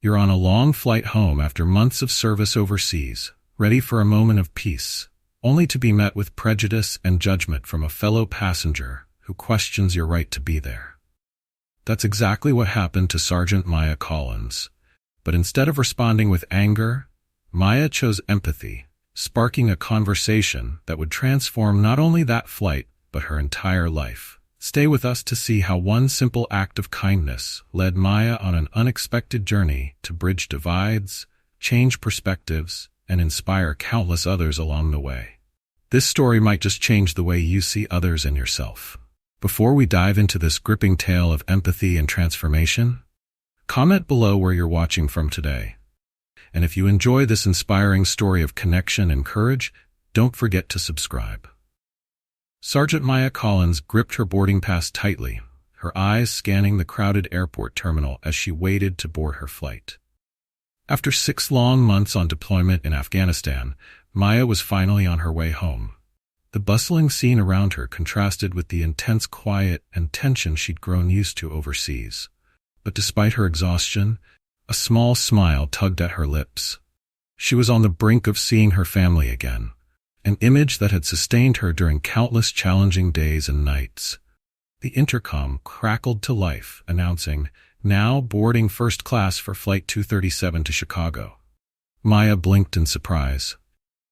You're on a long flight home after months of service overseas, ready for a moment of peace, only to be met with prejudice and judgment from a fellow passenger who questions your right to be there. That's exactly what happened to Sergeant Maya Collins. But instead of responding with anger, Maya chose empathy, sparking a conversation that would transform not only that flight, but her entire life. Stay with us to see how one simple act of kindness led Maya on an unexpected journey to bridge divides, change perspectives, and inspire countless others along the way. This story might just change the way you see others and yourself. Before we dive into this gripping tale of empathy and transformation, comment below where you're watching from today. And if you enjoy this inspiring story of connection and courage, don't forget to subscribe. Sergeant Maya Collins gripped her boarding pass tightly, her eyes scanning the crowded airport terminal as she waited to board her flight. After 6 long months on deployment in Afghanistan, Maya was finally on her way home. The bustling scene around her contrasted with the intense quiet and tension she'd grown used to overseas. But despite her exhaustion, a small smile tugged at her lips. She was on the brink of seeing her family again, an image that had sustained her during countless challenging days and nights. The intercom crackled to life, announcing, "Now boarding first class for Flight 237 to Chicago." Maya blinked in surprise.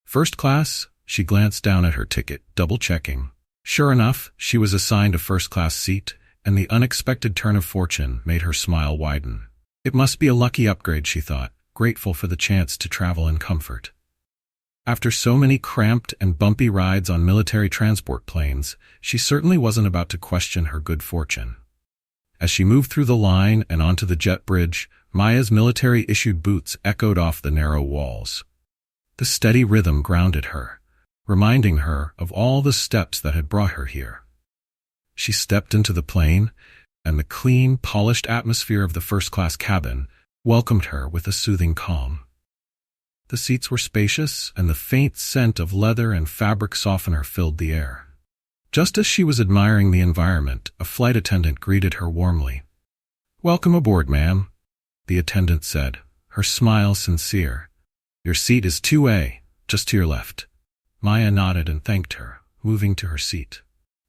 "First class?" She glanced down at her ticket, double-checking. Sure enough, she was assigned a first-class seat, and the unexpected turn of fortune made her smile widen. It must be a lucky upgrade, she thought, grateful for the chance to travel in comfort. After so many cramped and bumpy rides on military transport planes, she certainly wasn't about to question her good fortune. As she moved through the line and onto the jet bridge, Maya's military-issued boots echoed off the narrow walls. The steady rhythm grounded her, reminding her of all the steps that had brought her here. She stepped into the plane, and the clean, polished atmosphere of the first-class cabin welcomed her with a soothing calm. The seats were spacious, and the faint scent of leather and fabric softener filled the air. Just as she was admiring the environment, a flight attendant greeted her warmly. "Welcome aboard, ma'am," the attendant said, her smile sincere. "Your seat is 2A, just to your left." Maya nodded and thanked her, moving to her seat.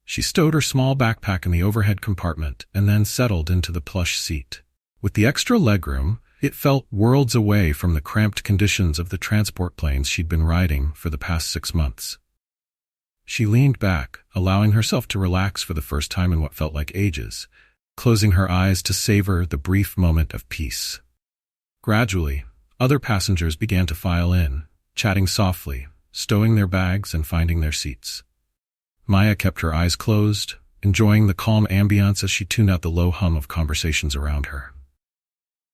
She stowed her small backpack in the overhead compartment and then settled into the plush seat. With the extra legroom, it felt worlds away from the cramped conditions of the transport planes she'd been riding for the past 6 months. She leaned back, allowing herself to relax for the first time in what felt like ages, closing her eyes to savor the brief moment of peace. Gradually, other passengers began to file in, chatting softly, stowing their bags and finding their seats. Maya kept her eyes closed, enjoying the calm ambience as she tuned out the low hum of conversations around her.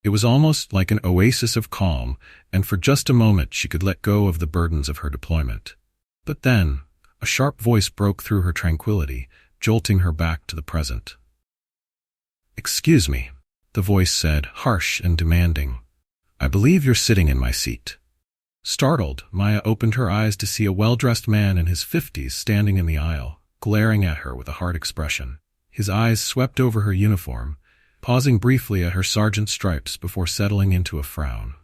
It was almost like an oasis of calm, and for just a moment she could let go of the burdens of her deployment. But then, a sharp voice broke through her tranquility, jolting her back to the present. "Excuse me," the voice said, harsh and demanding. "I believe you're sitting in my seat." Startled, Maya opened her eyes to see a well-dressed man in his 50s standing in the aisle, glaring at her with a hard expression. His eyes swept over her uniform, pausing briefly at her sergeant's stripes before settling into a frown.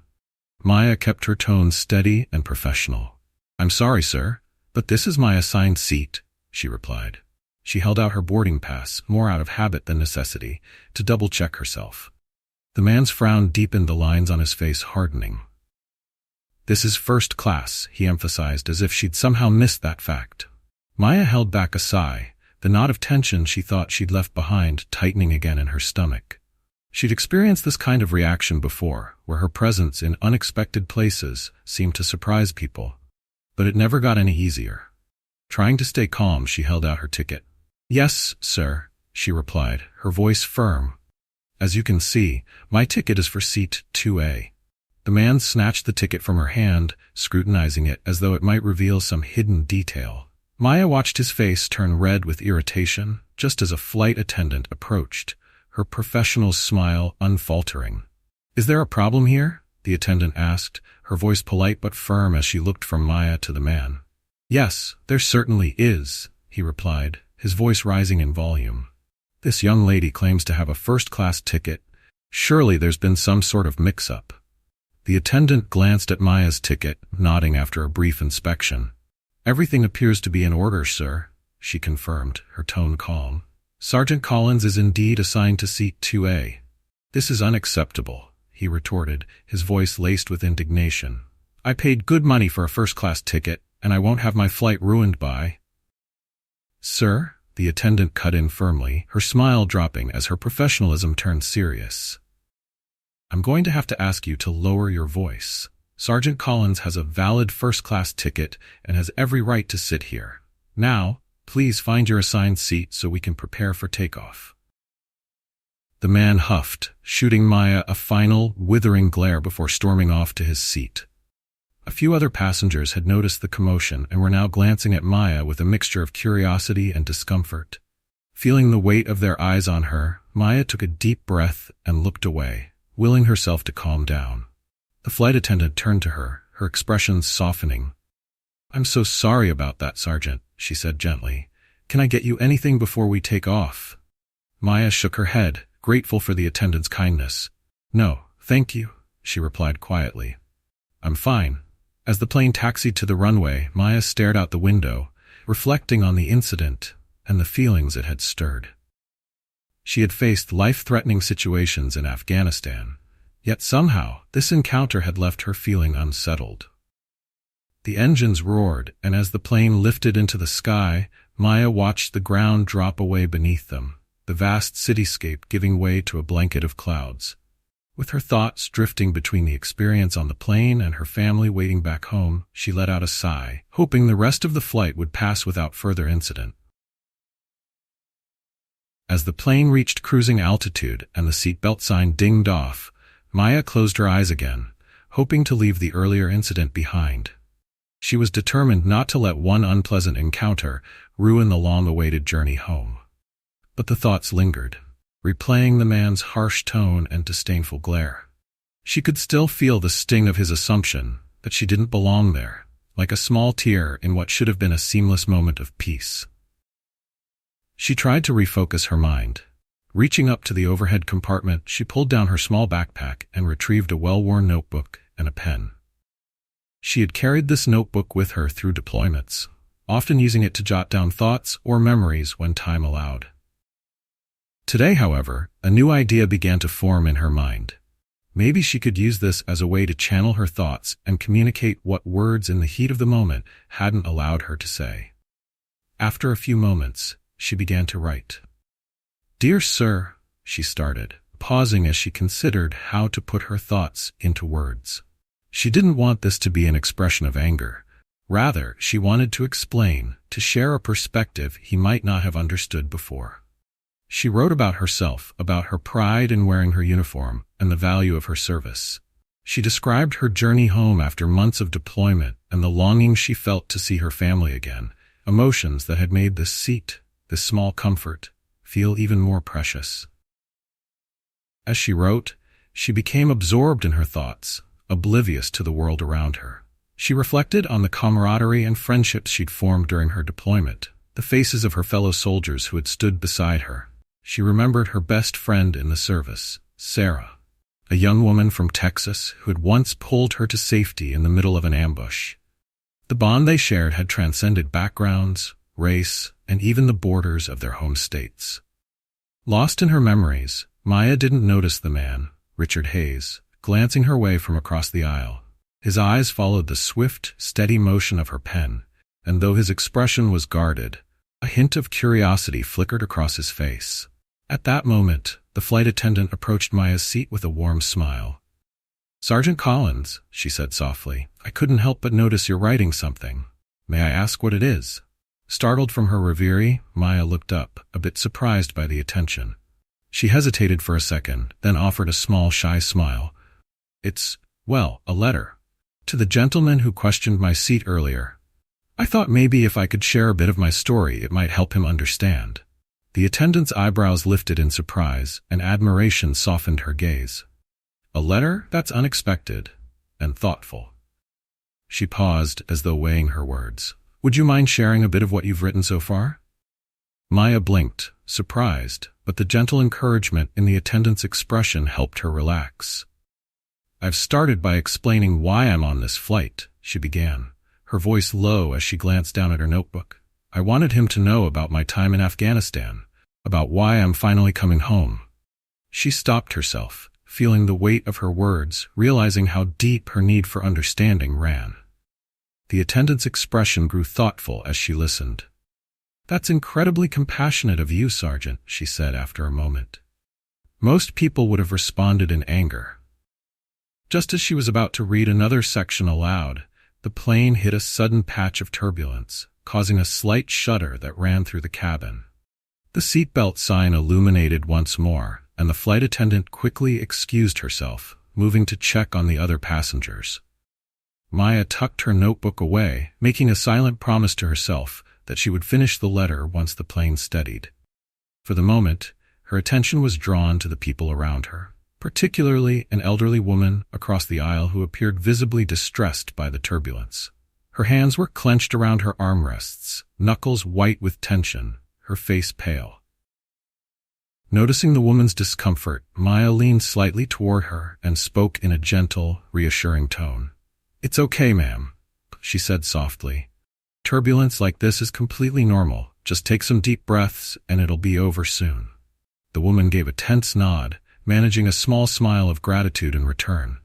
Maya kept her tone steady and professional. "I'm sorry, sir, but this is my assigned seat," she replied. She held out her boarding pass, more out of habit than necessity, to double-check herself. The man's frown deepened, the lines on his face hardening. "This is first class," he emphasized, as if she'd somehow missed that fact. Maya held back a sigh, the knot of tension she thought she'd left behind tightening again in her stomach. She'd experienced this kind of reaction before, where her presence in unexpected places seemed to surprise people. But it never got any easier. Trying to stay calm, she held out her ticket. "Yes, sir," she replied, her voice firm. "As you can see, my ticket is for seat 2A. The man snatched the ticket from her hand, scrutinizing it as though it might reveal some hidden detail. Maya watched his face turn red with irritation just as a flight attendant approached, her professional smile unfaltering. "Is there a problem here?" the attendant asked, her voice polite but firm as she looked from Maya to the man. "Yes, there certainly is," he replied, his voice rising in volume. "This young lady claims to have a first-class ticket, Surely there's been some sort of mix-up. The attendant glanced at Maya's ticket, nodding after a brief inspection. Everything appears to be in order, sir, she confirmed, her tone calm. Sergeant Collins is indeed assigned to seat 2A. This is unacceptable, he retorted, his voice laced with indignation. I paid good money for a first-class ticket, and I won't have my flight ruined by— Sir, the attendant cut in firmly, her smile dropping as her professionalism turned serious. I'm going to have to ask you to lower your voice. Sergeant Collins has a valid first-class ticket and has every right to sit here. Now, please find your assigned seat so we can prepare for takeoff. The man huffed, shooting Maya a final, withering glare before storming off to his seat. A few other passengers had noticed the commotion and were now glancing at Maya with a mixture of curiosity and discomfort. Feeling the weight of their eyes on her, Maya took a deep breath and looked away, willing herself to calm down. The flight attendant turned to her, her expression softening. I'm so sorry about that, Sergeant, she said gently. Can I get you anything before we take off? Maya shook her head, grateful for the attendant's kindness. No, thank you, she replied quietly. I'm fine. As the plane taxied to the runway, Maya stared out the window, reflecting on the incident and the feelings it had stirred. She had faced life-threatening situations in Afghanistan, yet somehow this encounter had left her feeling unsettled. The engines roared, and as the plane lifted into the sky, Maya watched the ground drop away beneath them, the vast cityscape giving way to a blanket of clouds. With her thoughts drifting between the experience on the plane and her family waiting back home, she let out a sigh, hoping the rest of the flight would pass without further incident. As the plane reached cruising altitude and the seatbelt sign dinged off, Maya closed her eyes again, hoping to leave the earlier incident behind. She was determined not to let one unpleasant encounter ruin the long-awaited journey home. But the thoughts lingered, replaying the man's harsh tone and disdainful glare. She could still feel the sting of his assumption that she didn't belong there, like a small tear in what should have been a seamless moment of peace. She tried to refocus her mind. Reaching up to the overhead compartment, she pulled down her small backpack and retrieved a well-worn notebook and a pen. She had carried this notebook with her through deployments, often using it to jot down thoughts or memories when time allowed. Today, however, a new idea began to form in her mind. Maybe she could use this as a way to channel her thoughts and communicate what words in the heat of the moment hadn't allowed her to say. After a few moments, she began to write. Dear Sir, she started, pausing as she considered how to put her thoughts into words. She didn't want this to be an expression of anger. Rather, she wanted to explain, to share a perspective he might not have understood before. She wrote about herself, about her pride in wearing her uniform, and the value of her service. She described her journey home after months of deployment and the longing she felt to see her family again, emotions that had made this seat, this small comfort, feel even more precious. As she wrote, she became absorbed in her thoughts, oblivious to the world around her. She reflected on the camaraderie and friendships she'd formed during her deployment, the faces of her fellow soldiers who had stood beside her. She remembered her best friend in the service, Sarah, a young woman from Texas who had once pulled her to safety in the middle of an ambush. The bond they shared had transcended backgrounds, race, and even the borders of their home states. Lost in her memories, Maya didn't notice the man, Richard Hayes, glancing her way from across the aisle. His eyes followed the swift, steady motion of her pen, and though his expression was guarded, a hint of curiosity flickered across his face. At that moment, the flight attendant approached Maya's seat with a warm smile. Sergeant Collins, she said softly, I couldn't help but notice you're writing something. May I ask what it is? Startled from her reverie, Maya looked up, a bit surprised by the attention. She hesitated for a second, then offered a small, shy smile. It's, well, a letter. To the gentleman who questioned my seat earlier. I thought maybe if I could share a bit of my story, it might help him understand. The attendant's eyebrows lifted in surprise, and admiration softened her gaze. A letter? That's unexpected and thoughtful. She paused as though weighing her words. Would you mind sharing a bit of what you've written so far? Maya blinked, surprised, but the gentle encouragement in the attendant's expression helped her relax. "I've started by explaining why I'm on this flight," she began, her voice low as she glanced down at her notebook. "I wanted him to know about my time in Afghanistan, about why I'm finally coming home." She stopped herself, feeling the weight of her words, realizing how deep her need for understanding ran. The attendant's expression grew thoughtful as she listened. "That's incredibly compassionate of you, Sergeant," she said after a moment. Most people would have responded in anger. Just as she was about to read another section aloud, the plane hit a sudden patch of turbulence, causing a slight shudder that ran through the cabin. The seatbelt sign illuminated once more, and the flight attendant quickly excused herself, moving to check on the other passengers. Maya tucked her notebook away, making a silent promise to herself that she would finish the letter once the plane steadied. For the moment, her attention was drawn to the people around her, particularly an elderly woman across the aisle who appeared visibly distressed by the turbulence. Her hands were clenched around her armrests, knuckles white with tension, her face pale. Noticing the woman's discomfort, Maya leaned slightly toward her and spoke in a gentle, reassuring tone. "It's okay, ma'am," she said softly. "Turbulence like this is completely normal. Just take some deep breaths and it'll be over soon." The woman gave a tense nod, managing a small smile of gratitude in return.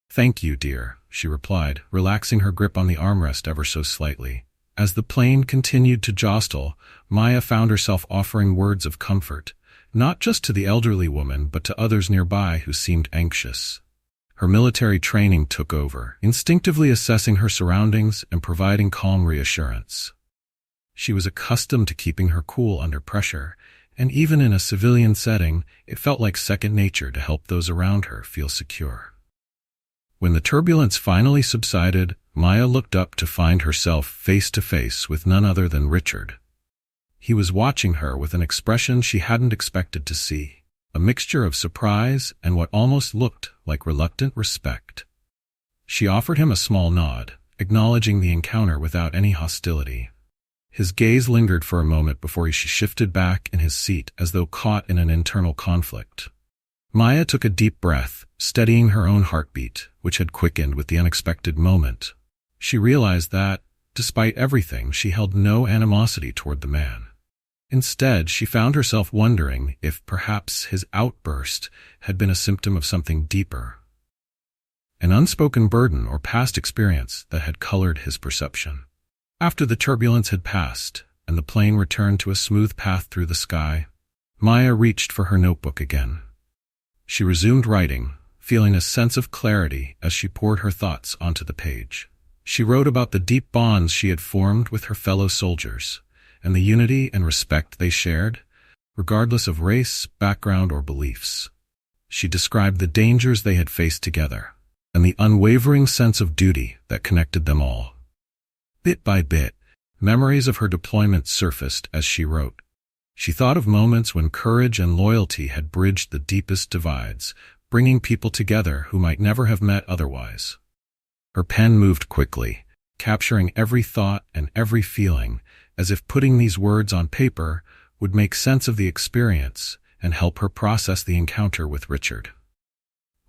"Thank you, dear," she replied, relaxing her grip on the armrest ever so slightly. As the plane continued to jostle, Maya found herself offering words of comfort, not just to the elderly woman but to others nearby who seemed anxious. Her military training took over, instinctively assessing her surroundings and providing calm reassurance. She was accustomed to keeping her cool under pressure, and even in a civilian setting, it felt like second nature to help those around her feel secure. When the turbulence finally subsided, Maya looked up to find herself face to face with none other than Richard. He was watching her with an expression she hadn't expected to see, a mixture of surprise and what almost looked like reluctant respect. She offered him a small nod, acknowledging the encounter without any hostility. His gaze lingered for a moment before he shifted back in his seat as though caught in an internal conflict. Maya took a deep breath, steadying her own heartbeat, which had quickened with the unexpected moment. She realized that, despite everything, she held no animosity toward the man. Instead, she found herself wondering if perhaps his outburst had been a symptom of something deeper. An unspoken burden or past experience that had colored his perception. After the turbulence had passed, and the plane returned to a smooth path through the sky, Maya reached for her notebook again. She resumed writing, feeling a sense of clarity as she poured her thoughts onto the page. She wrote about the deep bonds she had formed with her fellow soldiers, and the unity and respect they shared, regardless of race, background, or beliefs. She described the dangers they had faced together, and the unwavering sense of duty that connected them all. Bit by bit, memories of her deployment surfaced as she wrote. She thought of moments when courage and loyalty had bridged the deepest divides, bringing people together who might never have met otherwise. Her pen moved quickly, capturing every thought and every feeling, as if putting these words on paper would make sense of the experience and help her process the encounter with Richard.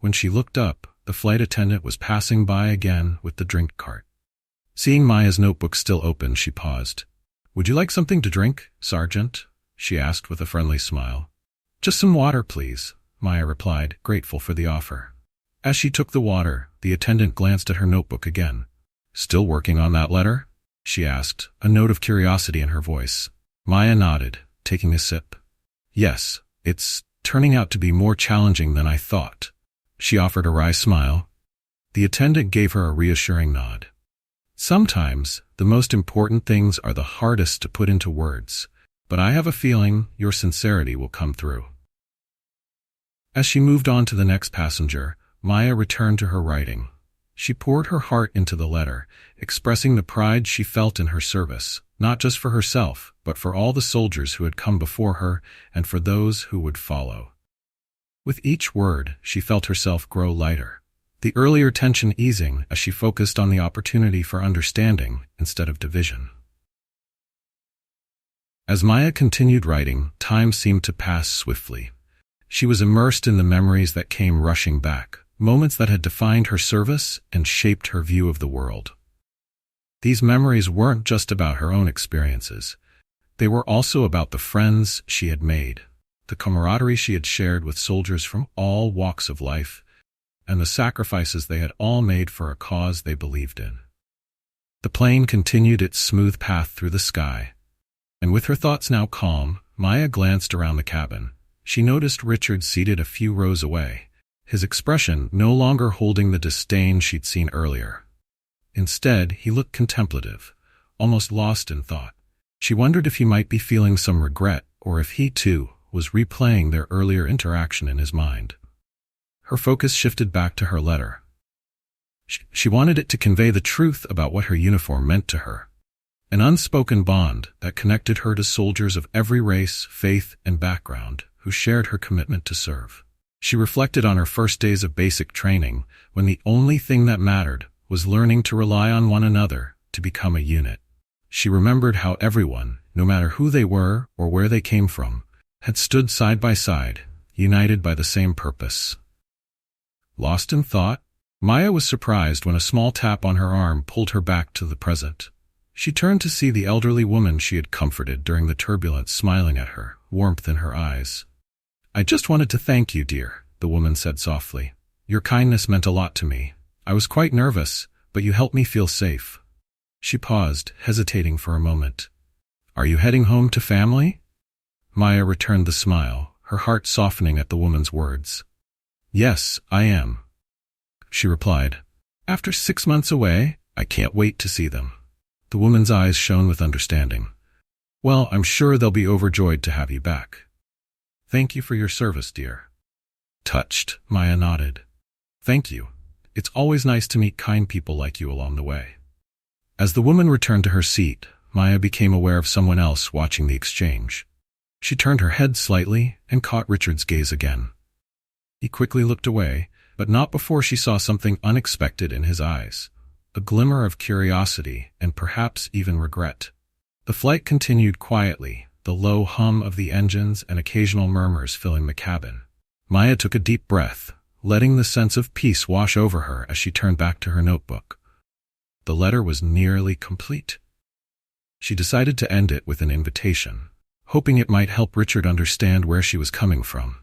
When she looked up, the flight attendant was passing by again with the drink cart. Seeing Maya's notebook still open, she paused. "Would you like something to drink, Sergeant?" she asked with a friendly smile. "Just some water, please," Maya replied, grateful for the offer. As she took the water, the attendant glanced at her notebook again. "Still working on that letter?" she asked, a note of curiosity in her voice. Maya nodded, taking a sip. "Yes, it's turning out to be more challenging than I thought." She offered a wry smile. The attendant gave her a reassuring nod. "Sometimes, the most important things are the hardest to put into words, but I have a feeling your sincerity will come through." As she moved on to the next passenger, Maya returned to her writing. She poured her heart into the letter, expressing the pride she felt in her service, not just for herself, but for all the soldiers who had come before her and for those who would follow. With each word, she felt herself grow lighter, the earlier tension easing as she focused on the opportunity for understanding instead of division. As Maya continued writing, time seemed to pass swiftly. She was immersed in the memories that came rushing back, moments that had defined her service and shaped her view of the world. These memories weren't just about her own experiences. They were also about the friends she had made, the camaraderie she had shared with soldiers from all walks of life, and the sacrifices they had all made for a cause they believed in. The plane continued its smooth path through the sky, and with her thoughts now calm, Maya glanced around the cabin. She noticed Richard seated a few rows away, his expression no longer holding the disdain she'd seen earlier. Instead, he looked contemplative, almost lost in thought. She wondered if he might be feeling some regret, or if he, too, was replaying their earlier interaction in his mind. Her focus shifted back to her letter. She wanted it to convey the truth about what her uniform meant to her, an unspoken bond that connected her to soldiers of every race, faith, and background who shared her commitment to serve. She reflected on her first days of basic training, when the only thing that mattered was learning to rely on one another to become a unit. She remembered how everyone, no matter who they were or where they came from, had stood side by side, united by the same purpose. Lost in thought, Maya was surprised when a small tap on her arm pulled her back to the present. She turned to see the elderly woman she had comforted during the turbulence smiling at her, warmth in her eyes. "I just wanted to thank you, dear," the woman said softly. "Your kindness meant a lot to me. I was quite nervous, but you helped me feel safe." She paused, hesitating for a moment. "Are you heading home to family?" Maya returned the smile, her heart softening at the woman's words. "Yes, I am," she replied. "After 6 months away, I can't wait to see them." The woman's eyes shone with understanding. "Well, I'm sure they'll be overjoyed to have you back." "Thank you for your service, dear." Touched, Maya nodded. "Thank you. It's always nice to meet kind people like you along the way." As the woman returned to her seat, Maya became aware of someone else watching the exchange. She turned her head slightly and caught Richard's gaze again. He quickly looked away, but not before she saw something unexpected in his eyes, a glimmer of curiosity and perhaps even regret. The flight continued quietly, the low hum of the engines and occasional murmurs filling the cabin. Maya took a deep breath, letting the sense of peace wash over her as she turned back to her notebook. The letter was nearly complete. She decided to end it with an invitation, hoping it might help Richard understand where she was coming from.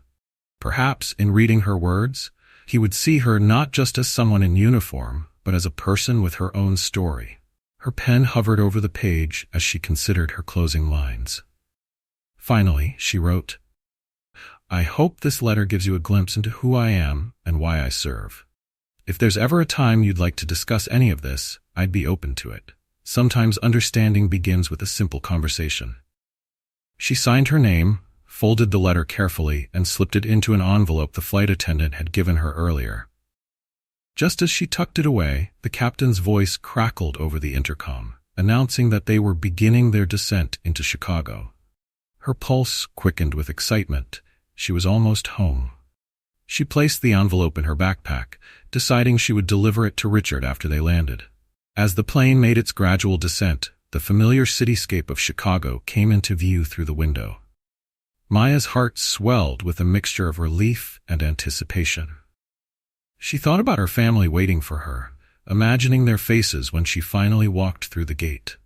Perhaps, in reading her words, he would see her not just as someone in uniform, but as a person with her own story. Her pen hovered over the page as she considered her closing lines. Finally, she wrote, "I hope this letter gives you a glimpse into who I am and why I serve. If there's ever a time you'd like to discuss any of this, I'd be open to it. Sometimes understanding begins with a simple conversation." She signed her name, folded the letter carefully, and slipped it into an envelope the flight attendant had given her earlier. Just as she tucked it away, the captain's voice crackled over the intercom, announcing that they were beginning their descent into Chicago. Her pulse quickened with excitement. She was almost home. She placed the envelope in her backpack, deciding she would deliver it to Richard after they landed. As the plane made its gradual descent, the familiar cityscape of Chicago came into view through the window. Maya's heart swelled with a mixture of relief and anticipation. She thought about her family waiting for her, imagining their faces when she finally walked through the gate.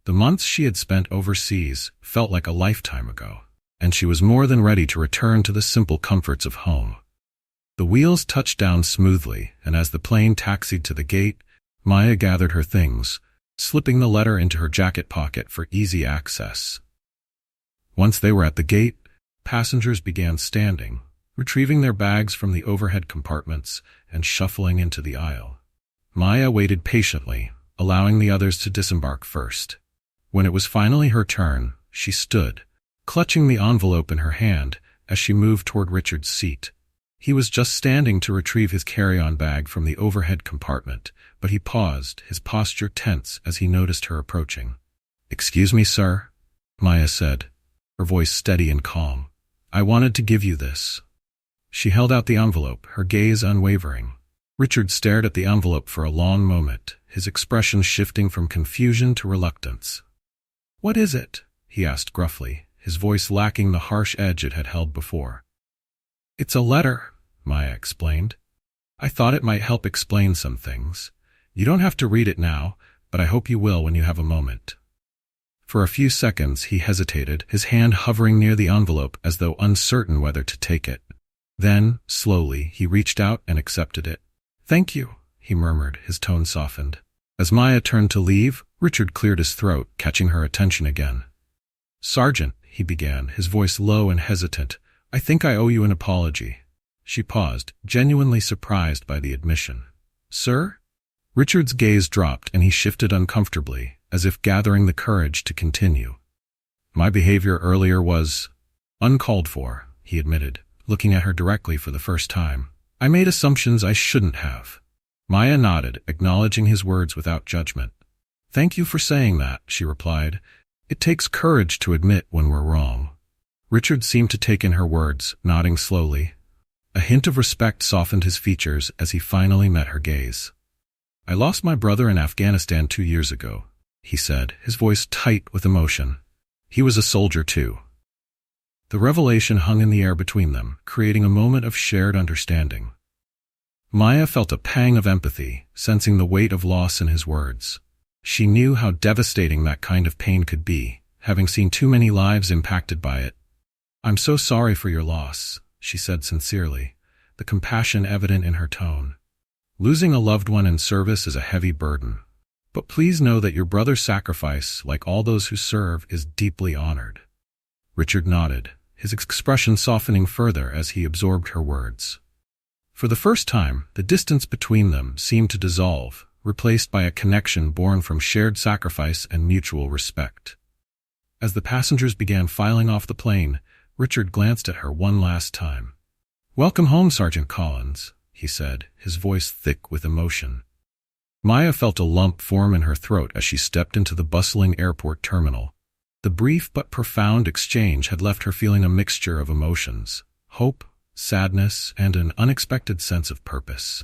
The months she had spent overseas felt like a lifetime ago, and she was more than ready to return to the simple comforts of home. The wheels touched down smoothly, and as the plane taxied to the gate, Maya gathered her things, slipping the letter into her jacket pocket for easy access. Once they were at the gate, passengers began standing, retrieving their bags from the overhead compartments and shuffling into the aisle. Maya waited patiently, allowing the others to disembark first. When it was finally her turn, she stood, clutching the envelope in her hand as she moved toward Richard's seat. He was just standing to retrieve his carry-on bag from the overhead compartment, but he paused, his posture tense as he noticed her approaching. "Excuse me, sir," Maya said, her voice steady and calm. "I wanted to give you this." She held out the envelope, her gaze unwavering. Richard stared at the envelope for a long moment, his expression shifting from confusion to reluctance. "What is it?" he asked gruffly, his voice lacking the harsh edge it had held before. "It's a letter," Maya explained. "I thought it might help explain some things. You don't have to read it now, but I hope you will when you have a moment." For a few seconds he hesitated, his hand hovering near the envelope as though uncertain whether to take it. Then, slowly, he reached out and accepted it. "Thank you," he murmured, his tone softened. As Maya turned to leave, Richard cleared his throat, catching her attention again. "Sergeant," he began, his voice low and hesitant, "I think I owe you an apology." She paused, genuinely surprised by the admission. "Sir?" Richard's gaze dropped and he shifted uncomfortably, as if gathering the courage to continue. "My behavior earlier was uncalled for," he admitted, looking at her directly for the first time. "I made assumptions I shouldn't have." Maya nodded, acknowledging his words without judgment. "Thank you for saying that," she replied. "It takes courage to admit when we're wrong." Richard seemed to take in her words, nodding slowly. A hint of respect softened his features as he finally met her gaze. "I lost my brother in Afghanistan 2 years ago," he said, his voice tight with emotion. "He was a soldier too." The revelation hung in the air between them, creating a moment of shared understanding. Maya felt a pang of empathy, sensing the weight of loss in his words. She knew how devastating that kind of pain could be, having seen too many lives impacted by it. "I'm so sorry for your loss," she said sincerely, the compassion evident in her tone. "Losing a loved one in service is a heavy burden. But please know that your brother's sacrifice, like all those who serve, is deeply honored." Richard nodded, his expression softening further as he absorbed her words. For the first time, the distance between them seemed to dissolve, replaced by a connection born from shared sacrifice and mutual respect. As the passengers began filing off the plane, Richard glanced at her one last time. "Welcome home, Sergeant Collins," he said, his voice thick with emotion. Maya felt a lump form in her throat as she stepped into the bustling airport terminal. The brief but profound exchange had left her feeling a mixture of emotions: hope, sadness, and an unexpected sense of purpose.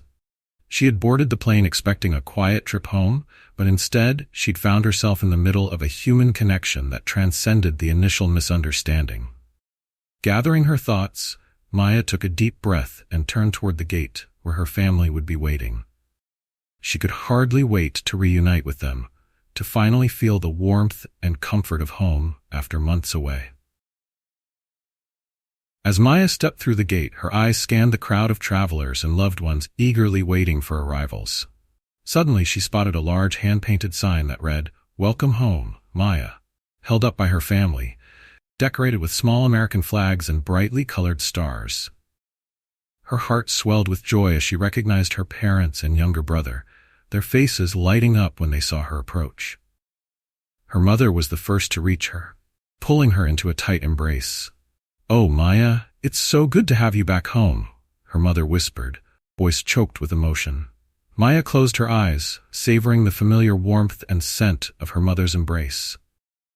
She had boarded the plane expecting a quiet trip home, but instead she'd found herself in the middle of a human connection that transcended the initial misunderstanding. Gathering her thoughts, Maya took a deep breath and turned toward the gate, where her family would be waiting. She could hardly wait to reunite with them, to finally feel the warmth and comfort of home after months away. As Maya stepped through the gate, her eyes scanned the crowd of travelers and loved ones eagerly waiting for arrivals. Suddenly she spotted a large hand-painted sign that read, "Welcome home, Maya," held up by her family, decorated with small American flags and brightly colored stars. Her heart swelled with joy as she recognized her parents and younger brother, their faces lighting up when they saw her approach. Her mother was the first to reach her, pulling her into a tight embrace. "Oh, Maya, it's so good to have you back home," her mother whispered, voice choked with emotion. Maya closed her eyes, savoring the familiar warmth and scent of her mother's embrace.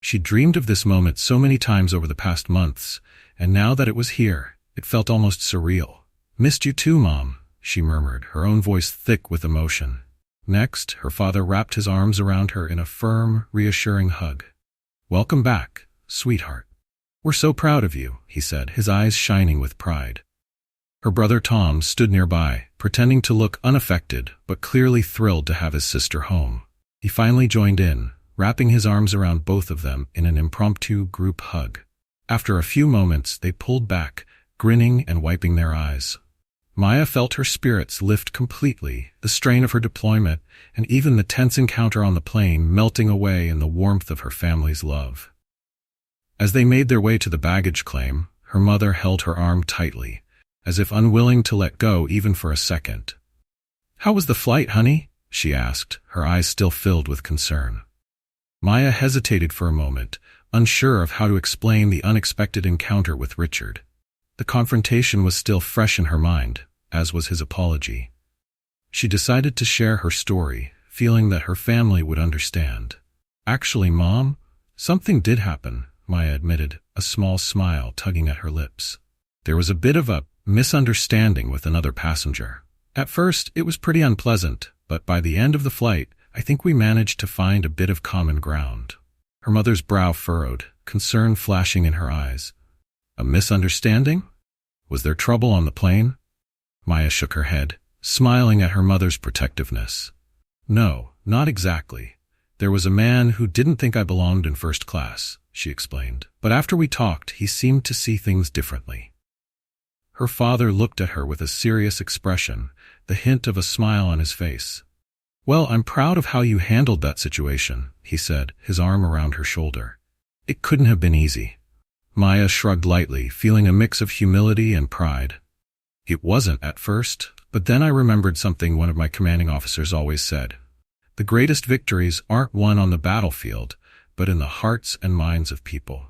She dreamed of this moment so many times over the past months, and now that it was here, it felt almost surreal. "Missed you too, Mom," she murmured, her own voice thick with emotion. Next, her father wrapped his arms around her in a firm, reassuring hug. "Welcome back, sweetheart. We're so proud of you," he said, his eyes shining with pride. Her brother Tom stood nearby, pretending to look unaffected, but clearly thrilled to have his sister home. He finally joined in, wrapping his arms around both of them in an impromptu group hug. After a few moments, they pulled back, grinning and wiping their eyes. Maya felt her spirits lift completely, the strain of her deployment, and even the tense encounter on the plane melting away in the warmth of her family's love. As they made their way to the baggage claim, her mother held her arm tightly, as if unwilling to let go even for a second. "How was the flight, honey?" she asked, her eyes still filled with concern. Maya hesitated for a moment, unsure of how to explain the unexpected encounter with Richard. The confrontation was still fresh in her mind, as was his apology. She decided to share her story, feeling that her family would understand. "Actually, Mom, something did happen," Maya admitted, a small smile tugging at her lips. "There was a bit of a misunderstanding with another passenger. At first, it was pretty unpleasant, but by the end of the flight, I think we managed to find a bit of common ground." Her mother's brow furrowed, concern flashing in her eyes. A misunderstanding? Was there trouble on the plane? Maya shook her head, smiling at her mother's protectiveness. No, not exactly. There was a man who didn't think I belonged in first class, she explained. But after we talked, he seemed to see things differently. Her father looked at her with a serious expression, the hint of a smile on his face. Well, I'm proud of how you handled that situation, he said, his arm around her shoulder. It couldn't have been easy. Maya shrugged lightly, feeling a mix of humility and pride. It wasn't at first, but then I remembered something one of my commanding officers always said. The greatest victories aren't won on the battlefield, but in the hearts and minds of people.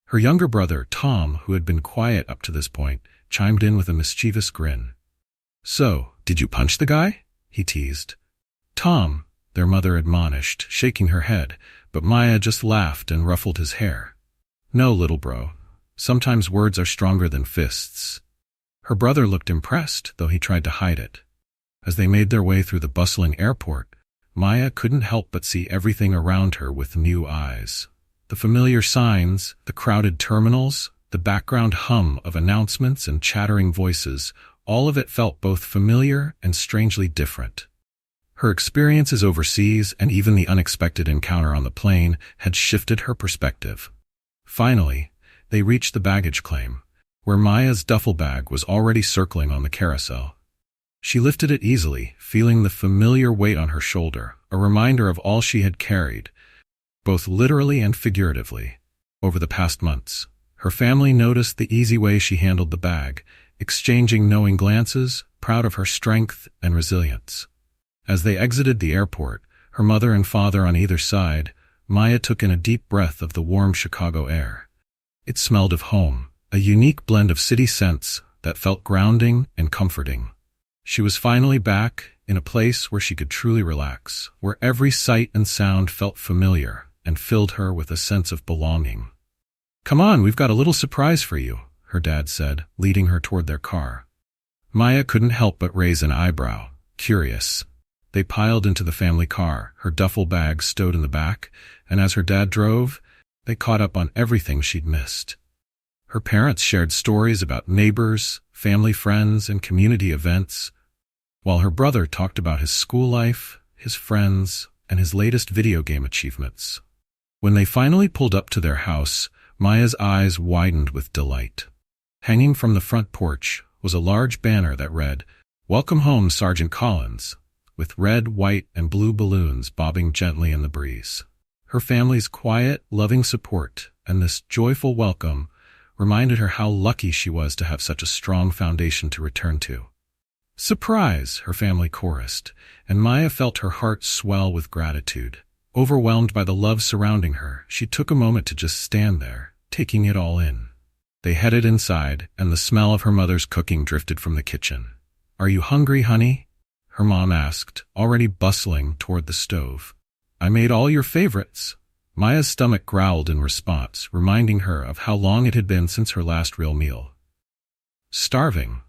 Her younger brother, Tom, who had been quiet up to this point, chimed in with a mischievous grin. So, did you punch the guy? He teased. Tom, their mother admonished, shaking her head, but Maya just laughed and ruffled his hair. No, little bro. Sometimes words are stronger than fists. Her brother looked impressed, though he tried to hide it. As they made their way through the bustling airport, Maya couldn't help but see everything around her with new eyes. The familiar signs, the crowded terminals, the background hum of announcements and chattering voices, all of it felt both familiar and strangely different. Her experiences overseas and even the unexpected encounter on the plane had shifted her perspective. Finally, they reached the baggage claim, where Maya's duffel bag was already circling on the carousel. She lifted it easily, feeling the familiar weight on her shoulder, a reminder of all she had carried, both literally and figuratively, over the past months. Her family noticed the easy way she handled the bag, exchanging knowing glances, proud of her strength and resilience. As they exited the airport, her mother and father on either side, Maya took in a deep breath of the warm Chicago air. It smelled of home, a unique blend of city scents that felt grounding and comforting. She was finally back in a place where she could truly relax, where every sight and sound felt familiar and filled her with a sense of belonging. Come on, we've got a little surprise for you, her dad said, leading her toward their car. Maya couldn't help but raise an eyebrow, curious. They piled into the family car, her duffel bag stowed in the back, and as her dad drove, they caught up on everything she'd missed. Her parents shared stories about neighbors, family friends, and community events, while her brother talked about his school life, his friends, and his latest video game achievements. When they finally pulled up to their house, Maya's eyes widened with delight. Hanging from the front porch was a large banner that read, "Welcome home, Sergeant Collins," with red, white, and blue balloons bobbing gently in the breeze. Her family's quiet, loving support and this joyful welcome reminded her how lucky she was to have such a strong foundation to return to. "Surprise!" her family chorused, and Maya felt her heart swell with gratitude. Overwhelmed by the love surrounding her, she took a moment to just stand there, taking it all in. They headed inside, and the smell of her mother's cooking drifted from the kitchen. "Are you hungry, honey?" her mom asked, already bustling toward the stove. "I made all your favorites." Maya's stomach growled in response, reminding her of how long it had been since her last real meal. "Starving,"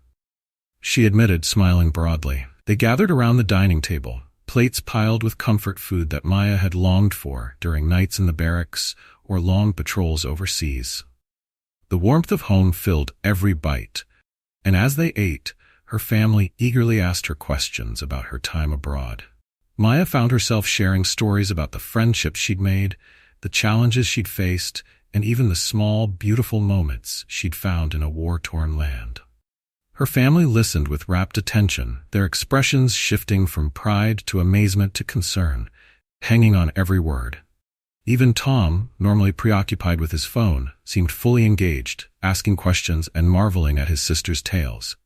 she admitted, smiling broadly. They gathered around the dining table, plates piled with comfort food that Maya had longed for during nights in the barracks or long patrols overseas. The warmth of home filled every bite, and as they ate, her family eagerly asked her questions about her time abroad. Maya found herself sharing stories about the friendships she'd made, the challenges she'd faced, and even the small, beautiful moments she'd found in a war-torn land. Her family listened with rapt attention, their expressions shifting from pride to amazement to concern, hanging on every word. Even Tom, normally preoccupied with his phone, seemed fully engaged, asking questions and marveling at his sister's tales.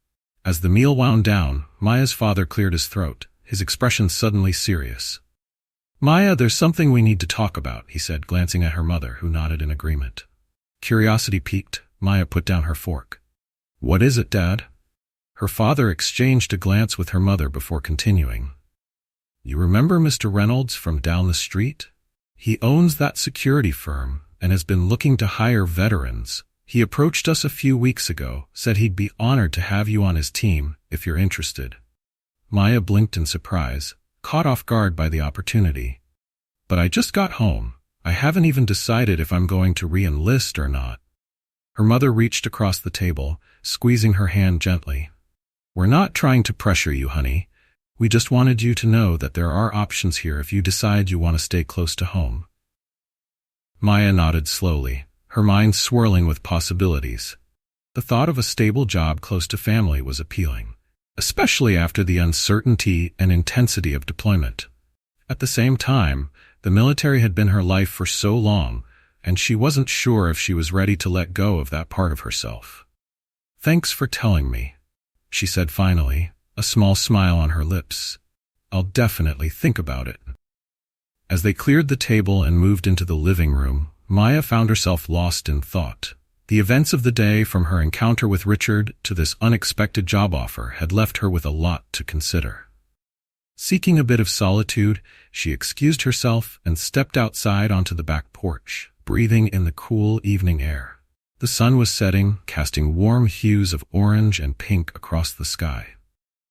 As the meal wound down, Maya's father cleared his throat, his expression suddenly serious. "Maya, there's something we need to talk about," he said, glancing at her mother, who nodded in agreement. Curiosity piqued, Maya put down her fork. "What is it, Dad?" Her father exchanged a glance with her mother before continuing. "You remember Mr. Reynolds from down the street? He owns that security firm and has been looking to hire veterans. He approached us a few weeks ago, said he'd be honored to have you on his team if you're interested." Maya blinked in surprise, caught off guard by the opportunity. "But I just got home. I haven't even decided if I'm going to re-enlist or not." Her mother reached across the table, squeezing her hand gently. "We're not trying to pressure you, honey. We just wanted you to know that there are options here if you decide you want to stay close to home." Maya nodded slowly, her mind swirling with possibilities. The thought of a stable job close to family was appealing, especially after the uncertainty and intensity of deployment. At the same time, the military had been her life for so long, and she wasn't sure if she was ready to let go of that part of herself. "Thanks for telling me," she said finally, a small smile on her lips. "I'll definitely think about it." As they cleared the table and moved into the living room, Maya found herself lost in thought. The events of the day, from her encounter with Richard to this unexpected job offer, had left her with a lot to consider. Seeking a bit of solitude, she excused herself and stepped outside onto the back porch, breathing in the cool evening air. The sun was setting, casting warm hues of orange and pink across the sky.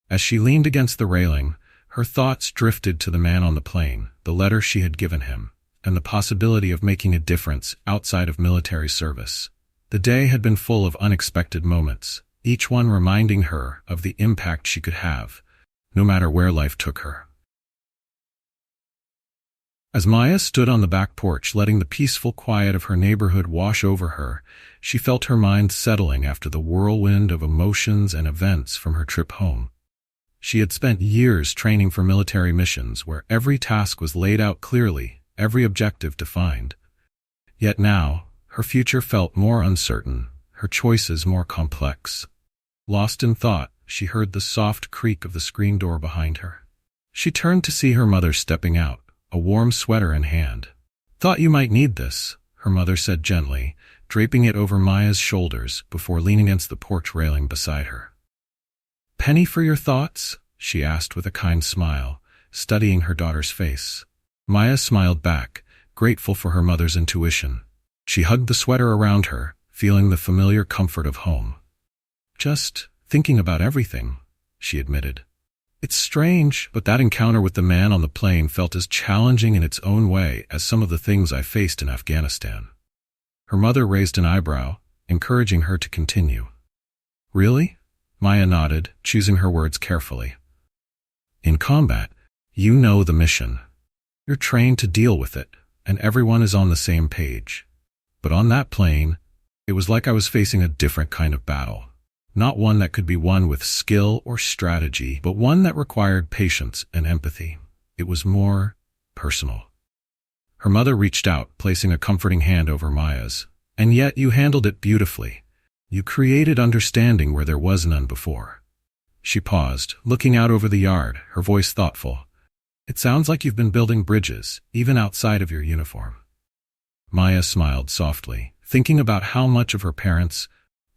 As she leaned against the railing, her thoughts drifted to the man on the plane, the letter she had given him, and the possibility of making a difference outside of military service. The day had been full of unexpected moments, each one reminding her of the impact she could have, no matter where life took her. As Maya stood on the back porch, letting the peaceful quiet of her neighborhood wash over her, she felt her mind settling after the whirlwind of emotions and events from her trip home. She had spent years training for military missions where every task was laid out clearly, every objective defined. Yet now, her future felt more uncertain, her choices more complex. Lost in thought, she heard the soft creak of the screen door behind her. She turned to see her mother stepping out, a warm sweater in hand. "Thought you might need this," her mother said gently, draping it over Maya's shoulders before leaning against the porch railing beside her. "Penny for your thoughts?" she asked with a kind smile, studying her daughter's face. Maya smiled back, grateful for her mother's intuition. She hugged the sweater around her, feeling the familiar comfort of home. "Just thinking about everything," she admitted. "It's strange, but that encounter with the man on the plane felt as challenging in its own way as some of the things I faced in Afghanistan." Her mother raised an eyebrow, encouraging her to continue. "Really?" Maya nodded, choosing her words carefully. "In combat, you know the mission. You're trained to deal with it, and everyone is on the same page. But on that plane, it was like I was facing a different kind of battle. Not one that could be won with skill or strategy, but one that required patience and empathy. It was more personal." Her mother reached out, placing a comforting hand over Maya's. "And yet you handled it beautifully. You created understanding where there was none before." She paused, looking out over the yard, her voice thoughtful. "It sounds like you've been building bridges, even outside of your uniform." Maya smiled softly, thinking about how much of her parents'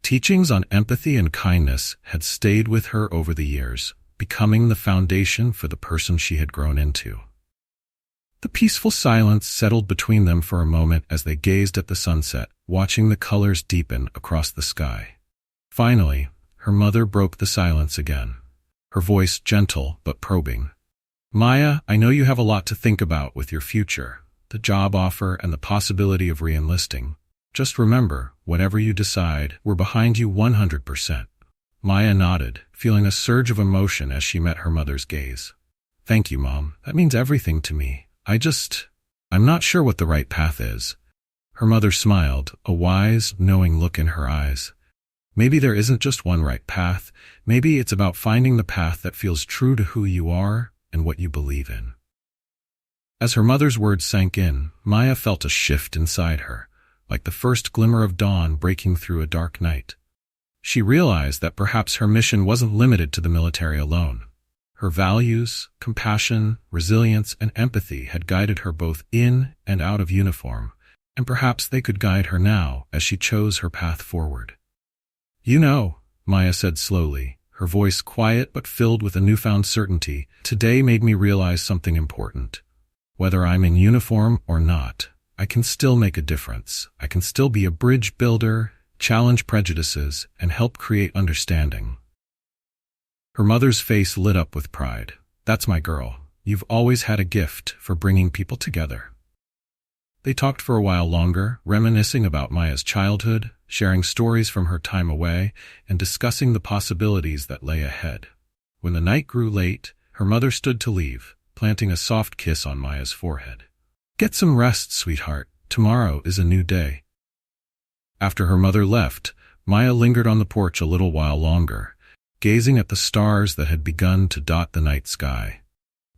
teachings on empathy and kindness had stayed with her over the years, becoming the foundation for the person she had grown into. The peaceful silence settled between them for a moment as they gazed at the sunset, watching the colors deepen across the sky. Finally, her mother broke the silence again, her voice gentle but probing. "Maya, I know you have a lot to think about with your future, the job offer and the possibility of re-enlisting. Just remember, whatever you decide, we're behind you 100%. Maya nodded, feeling a surge of emotion as she met her mother's gaze. "Thank you, Mom. That means everything to me. I'm not sure what the right path is." Her mother smiled, a wise, knowing look in her eyes. "Maybe there isn't just one right path. Maybe it's about finding the path that feels true to who you are and what you believe in." As her mother's words sank in, Maya felt a shift inside her, like the first glimmer of dawn breaking through a dark night. She realized that perhaps her mission wasn't limited to the military alone. Her values, compassion, resilience, and empathy had guided her both in and out of uniform, and perhaps they could guide her now as she chose her path forward. "You know," Maya said slowly, her voice quiet but filled with a newfound certainty, "today made me realize something important. Whether I'm in uniform or not, I can still make a difference. I can still be a bridge builder, challenge prejudices, and help create understanding." Her mother's face lit up with pride. "That's my girl. You've always had a gift for bringing people together." They talked for a while longer, reminiscing about Maya's childhood, sharing stories from her time away, and discussing the possibilities that lay ahead. When the night grew late, her mother stood to leave, planting a soft kiss on Maya's forehead. "Get some rest, sweetheart. Tomorrow is a new day." After her mother left, Maya lingered on the porch a little while longer, gazing at the stars that had begun to dot the night sky.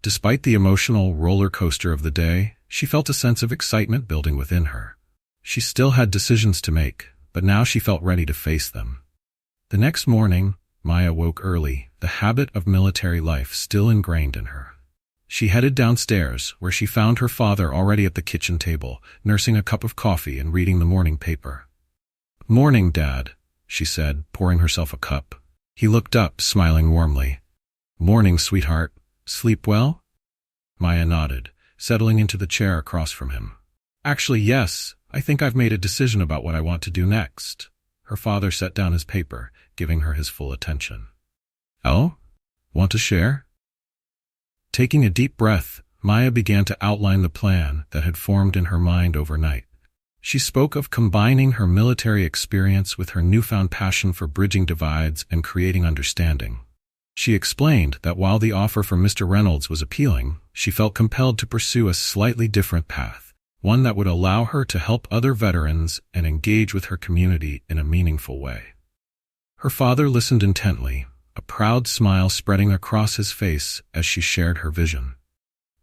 Despite the emotional roller coaster of the day, she felt a sense of excitement building within her. She still had decisions to make, but now she felt ready to face them. The next morning, Maya woke early, the habit of military life still ingrained in her. She headed downstairs, where she found her father already at the kitchen table, nursing a cup of coffee and reading the morning paper. "Morning, Dad," she said, pouring herself a cup. He looked up, smiling warmly. "Morning, sweetheart. Sleep well?" Maya nodded, settling into the chair across from him. "Actually, yes. I think I've made a decision about what I want to do next." Her father set down his paper, giving her his full attention. "Oh? Want to share?" Taking a deep breath, Maya began to outline the plan that had formed in her mind overnight. She spoke of combining her military experience with her newfound passion for bridging divides and creating understanding. She explained that while the offer from Mr. Reynolds was appealing, she felt compelled to pursue a slightly different path, one that would allow her to help other veterans and engage with her community in a meaningful way. Her father listened intently, a proud smile spreading across his face as she shared her vision.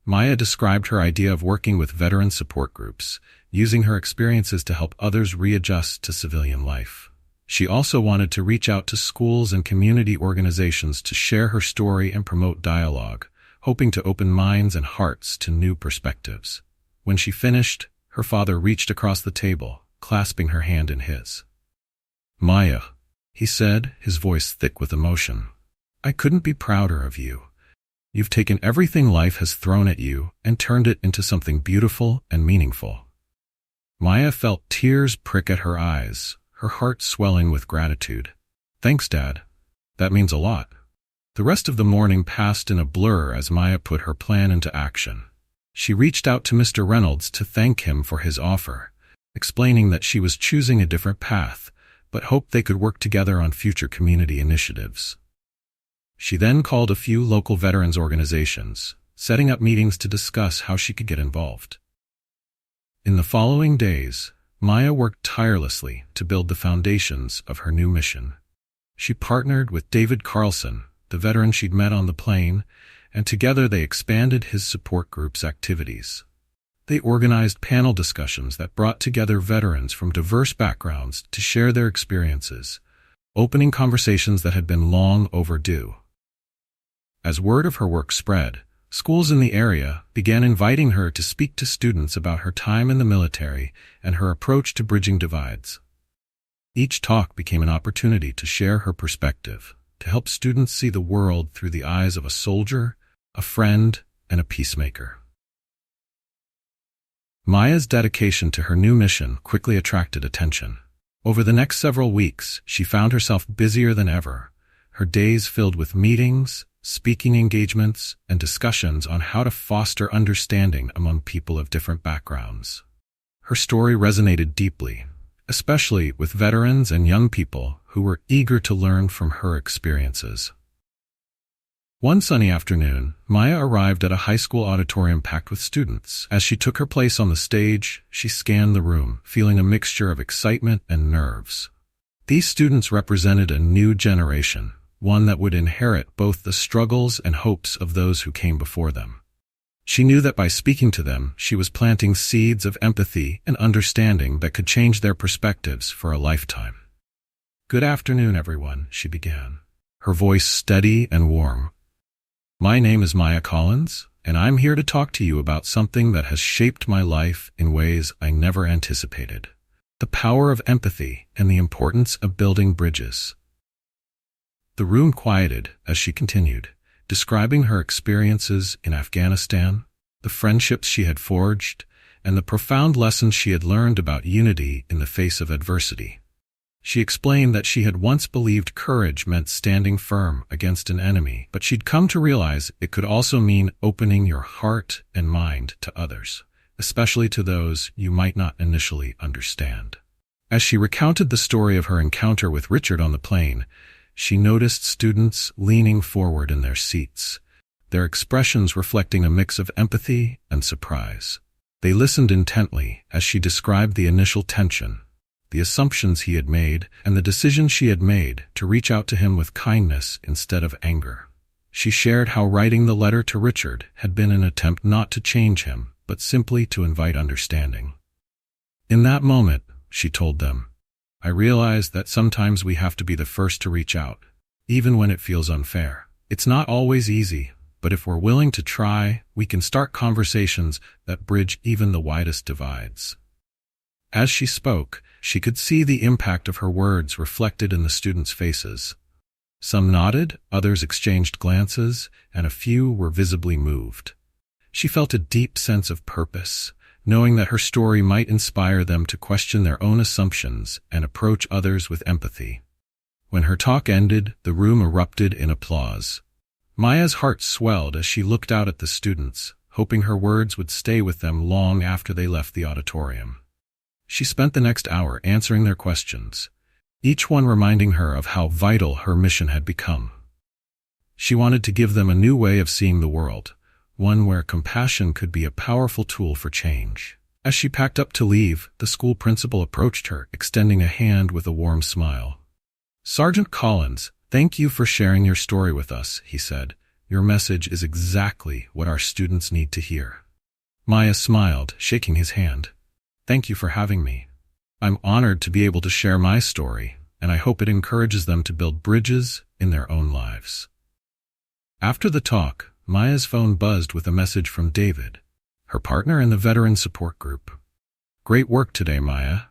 Maya described her idea of working with veteran support groups, using her experiences to help others readjust to civilian life. She also wanted to reach out to schools and community organizations to share her story and promote dialogue, hoping to open minds and hearts to new perspectives. When she finished, her father reached across the table, clasping her hand in his. "Maya," he said, his voice thick with emotion, "I couldn't be prouder of you. You've taken everything life has thrown at you and turned it into something beautiful and meaningful." Maya felt tears prick at her eyes, her heart swelling with gratitude. "Thanks, Dad. That means a lot." The rest of the morning passed in a blur as Maya put her plan into action. She reached out to Mr. Reynolds to thank him for his offer, explaining that she was choosing a different path, but hoped they could work together on future community initiatives. She then called a few local veterans organizations, setting up meetings to discuss how she could get involved. In the following days, Maya worked tirelessly to build the foundations of her new mission. She partnered with David Carlson, the veteran she'd met on the plane, and together they expanded his support group's activities. They organized panel discussions that brought together veterans from diverse backgrounds to share their experiences, opening conversations that had been long overdue. As word of her work spread, schools in the area began inviting her to speak to students about her time in the military and her approach to bridging divides. Each talk became an opportunity to share her perspective, to help students see the world through the eyes of a soldier, a friend, and a peacemaker. Maya's dedication to her new mission quickly attracted attention. Over the next several weeks, she found herself busier than ever, her days filled with meetings, speaking engagements, and discussions on how to foster understanding among people of different backgrounds. Her story resonated deeply, especially with veterans and young people who were eager to learn from her experiences. One sunny afternoon, Maya arrived at a high school auditorium packed with students. As she took her place on the stage, she scanned the room, feeling a mixture of excitement and nerves. These students represented a new generation, one that would inherit both the struggles and hopes of those who came before them. She knew that by speaking to them, she was planting seeds of empathy and understanding that could change their perspectives for a lifetime. "Good afternoon, everyone," she began, her voice steady and warm. "My name is Maya Collins, and I'm here to talk to you about something that has shaped my life in ways I never anticipated: the power of empathy and the importance of building bridges." The room quieted as she continued, describing her experiences in Afghanistan, the friendships she had forged, and the profound lessons she had learned about unity in the face of adversity. She explained that she had once believed courage meant standing firm against an enemy, but she'd come to realize it could also mean opening your heart and mind to others, especially to those you might not initially understand. As she recounted the story of her encounter with Richard on the plane, she noticed students leaning forward in their seats, their expressions reflecting a mix of empathy and surprise. They listened intently as she described the initial tension, the assumptions he had made, and the decision she had made to reach out to him with kindness instead of anger. She shared how writing the letter to Richard had been an attempt not to change him, but simply to invite understanding. In that moment, she told them, I realized that sometimes we have to be the first to reach out, even when it feels unfair. It's not always easy, but if we're willing to try, we can start conversations that bridge even the widest divides. As she spoke, she could see the impact of her words reflected in the students' faces. Some nodded, others exchanged glances, and a few were visibly moved. She felt a deep sense of purpose, knowing that her story might inspire them to question their own assumptions and approach others with empathy. When her talk ended, the room erupted in applause. Maya's heart swelled as she looked out at the students, hoping her words would stay with them long after they left the auditorium. She spent the next hour answering their questions, each one reminding her of how vital her mission had become. She wanted to give them a new way of seeing the world, one where compassion could be a powerful tool for change. As she packed up to leave, the school principal approached her, extending a hand with a warm smile. Sergeant Collins, thank you for sharing your story with us, he said. Your message is exactly what our students need to hear. Maya smiled, shaking his hand. Thank you for having me. I'm honored to be able to share my story, and I hope it encourages them to build bridges in their own lives. After the talk, Maya's phone buzzed with a message from David, her partner in the veteran support group. Great work today, Maya.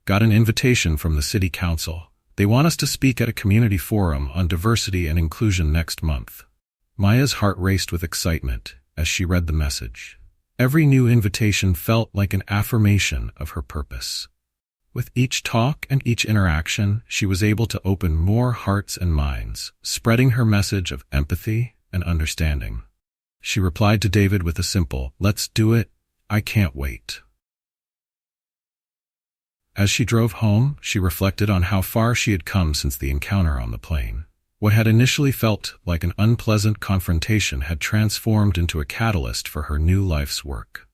Got an invitation from the city council. They want us to speak at a community forum on diversity and inclusion next month. Maya's heart raced with excitement as she read the message. Every new invitation felt like an affirmation of her purpose. With each talk and each interaction, she was able to open more hearts and minds, spreading her message of empathy and understanding. She replied to David with a simple, "Let's do it, I can't wait." As she drove home, she reflected on how far she had come since the encounter on the plane. What had initially felt like an unpleasant confrontation had transformed into a catalyst for her new life's work.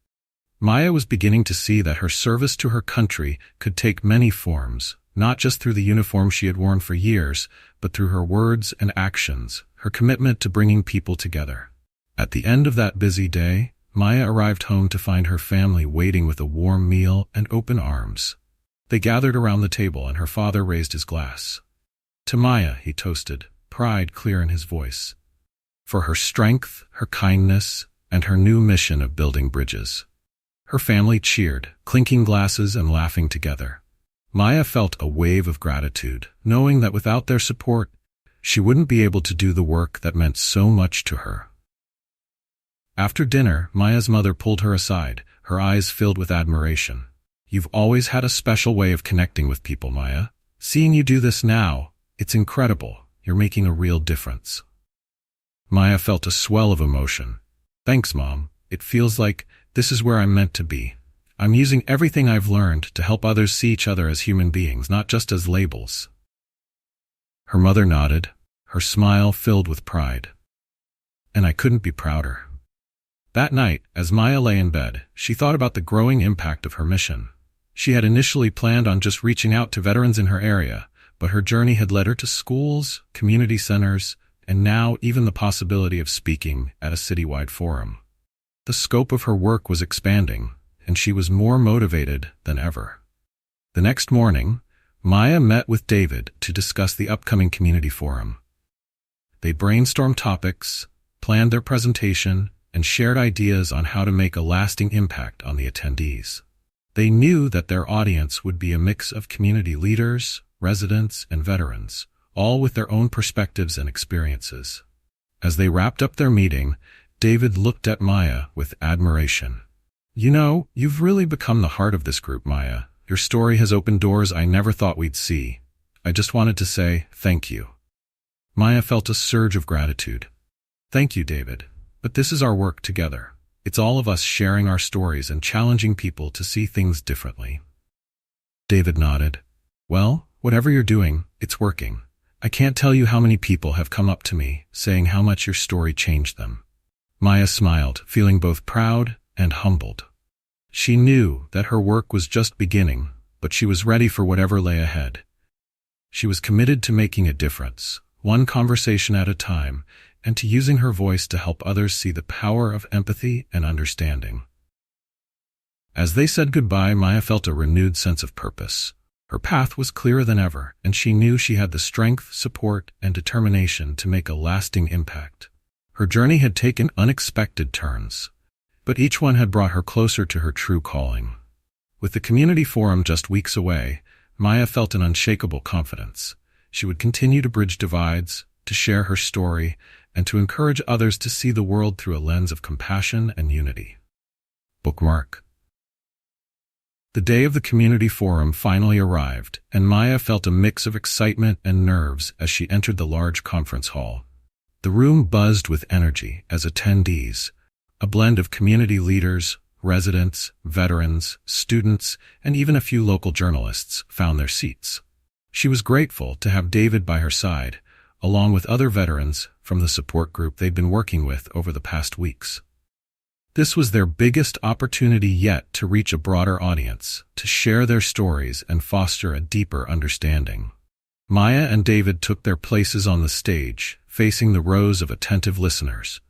Maya was beginning to see that her service to her country could take many forms, not just through the uniform she had worn for years, but through her words and actions, her commitment to bringing people together. At the end of that busy day, Maya arrived home to find her family waiting with a warm meal and open arms. They gathered around the table and her father raised his glass. To Maya, he toasted, pride clear in his voice, for her strength, her kindness, and her new mission of building bridges. Her family cheered, clinking glasses and laughing together. Maya felt a wave of gratitude, knowing that without their support, she wouldn't be able to do the work that meant so much to her. After dinner, Maya's mother pulled her aside, her eyes filled with admiration. You've always had a special way of connecting with people, Maya. Seeing you do this now, it's incredible. You're making a real difference. Maya felt a swell of emotion. Thanks, Mom. It feels like this is where I'm meant to be. I'm using everything I've learned to help others see each other as human beings, not just as labels. Her mother nodded, her smile filled with pride. And I couldn't be prouder. That night, as Maya lay in bed, she thought about the growing impact of her mission. She had initially planned on just reaching out to veterans in her area, but her journey had led her to schools, community centers, and now even the possibility of speaking at a citywide forum. The scope of her work was expanding, and she was more motivated than ever. The next morning, Maya met with David to discuss the upcoming community forum. They brainstormed topics, planned their presentation, and shared ideas on how to make a lasting impact on the attendees. They knew that their audience would be a mix of community leaders, residents, and veterans, all with their own perspectives and experiences. As they wrapped up their meeting, David looked at Maya with admiration. You know, you've really become the heart of this group, Maya. Your story has opened doors I never thought we'd see. I just wanted to say thank you. Maya felt a surge of gratitude. Thank you, David. But this is our work together. It's all of us sharing our stories and challenging people to see things differently. David nodded. Well, whatever you're doing, it's working. I can't tell you how many people have come up to me, saying how much your story changed them. Maya smiled, feeling both proud and humbled. She knew that her work was just beginning, but she was ready for whatever lay ahead. She was committed to making a difference, one conversation at a time, and to using her voice to help others see the power of empathy and understanding. As they said goodbye, Maya felt a renewed sense of purpose. Her path was clearer than ever, and she knew she had the strength, support, and determination to make a lasting impact. Her journey had taken unexpected turns, but each one had brought her closer to her true calling. With the community forum just weeks away, Maya felt an unshakable confidence. She would continue to bridge divides, to share her story, and to encourage others to see the world through a lens of compassion and unity. Bookmark. The day of the community forum finally arrived, and Maya felt a mix of excitement and nerves as she entered the large conference hall. The room buzzed with energy as attendees, a blend of community leaders, residents, veterans, students, and even a few local journalists, found their seats. She was grateful to have David by her side, along with other veterans from the support group they'd been working with over the past weeks. This was their biggest opportunity yet to reach a broader audience, to share their stories and foster a deeper understanding. Maya and David took their places on the stage, facing the rows of attentive listeners.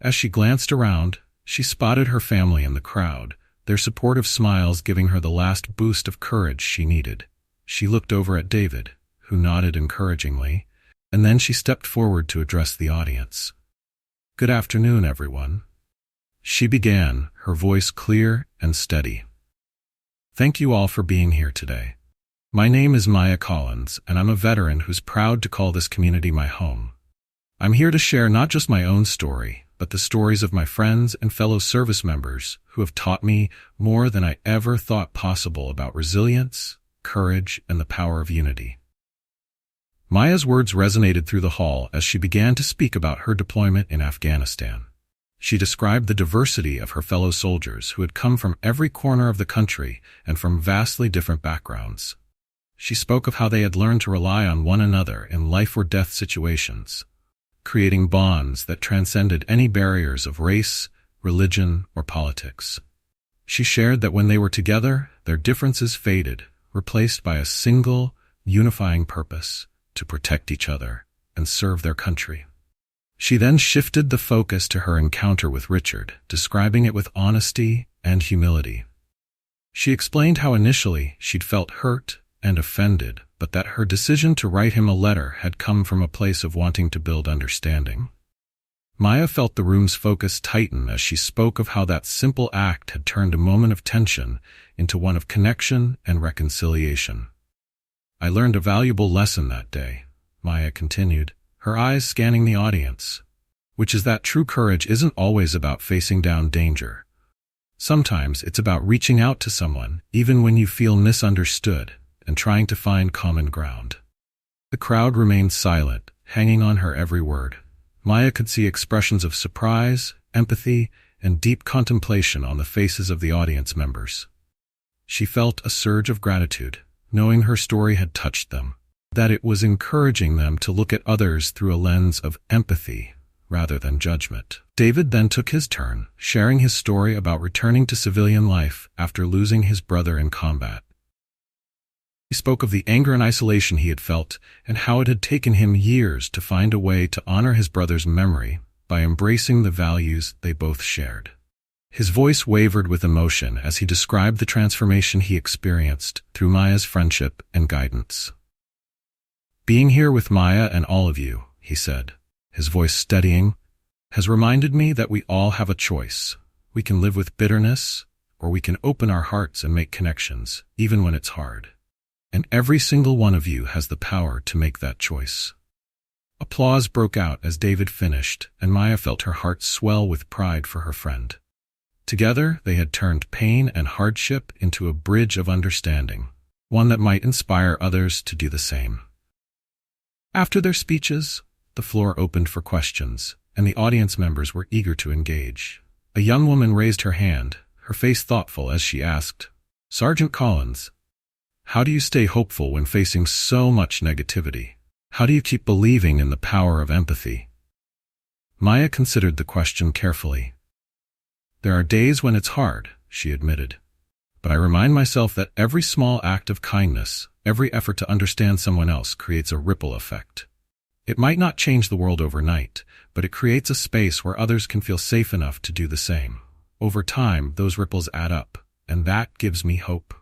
As she glanced around, she spotted her family in the crowd, their supportive smiles giving her the last boost of courage she needed. She looked over at David, who nodded encouragingly, and then she stepped forward to address the audience. "Good afternoon, everyone," she began, her voice clear and steady. "Thank you all for being here today. My name is Maya Collins, and I'm a veteran who's proud to call this community my home. I'm here to share not just my own story, but the stories of my friends and fellow service members who have taught me more than I ever thought possible about resilience, courage, and the power of unity." Maya's words resonated through the hall as she began to speak about her deployment in Afghanistan. She described the diversity of her fellow soldiers who had come from every corner of the country and from vastly different backgrounds. She spoke of how they had learned to rely on one another in life-or-death situations, creating bonds that transcended any barriers of race, religion, or politics. She shared that when they were together, their differences faded, replaced by a single, unifying purpose: to protect each other and serve their country. She then shifted the focus to her encounter with Richard, describing it with honesty and humility. She explained how initially she'd felt hurt and offended, but that her decision to write him a letter had come from a place of wanting to build understanding. Maya felt the room's focus tighten as she spoke of how that simple act had turned a moment of tension into one of connection and reconciliation. "I learned a valuable lesson that day," Maya continued, her eyes scanning the audience, "which is that true courage isn't always about facing down danger. Sometimes it's about reaching out to someone, even when you feel misunderstood, and trying to find common ground." The crowd remained silent, hanging on her every word. Maya could see expressions of surprise, empathy, and deep contemplation on the faces of the audience members. She felt a surge of gratitude, knowing her story had touched them, that it was encouraging them to look at others through a lens of empathy rather than judgment. David then took his turn, sharing his story about returning to civilian life after losing his brother in combat. He spoke of the anger and isolation he had felt and how it had taken him years to find a way to honor his brother's memory by embracing the values they both shared. His voice wavered with emotion as he described the transformation he experienced through Maya's friendship and guidance. "Being here with Maya and all of you," he said, his voice steadying, "has reminded me that we all have a choice. We can live with bitterness, or we can open our hearts and make connections, even when it's hard. And every single one of you has the power to make that choice." Applause broke out as David finished, and Maya felt her heart swell with pride for her friend. Together, they had turned pain and hardship into a bridge of understanding, one that might inspire others to do the same. After their speeches, the floor opened for questions, and the audience members were eager to engage. A young woman raised her hand, her face thoughtful as she asked, "Sergeant Collins, how do you stay hopeful when facing so much negativity? How do you keep believing in the power of empathy?" Maya considered the question carefully. "There are days when it's hard," she admitted. "But I remind myself that every small act of kindness, every effort to understand someone else creates a ripple effect. It might not change the world overnight, but it creates a space where others can feel safe enough to do the same. Over time, those ripples add up, and that gives me hope."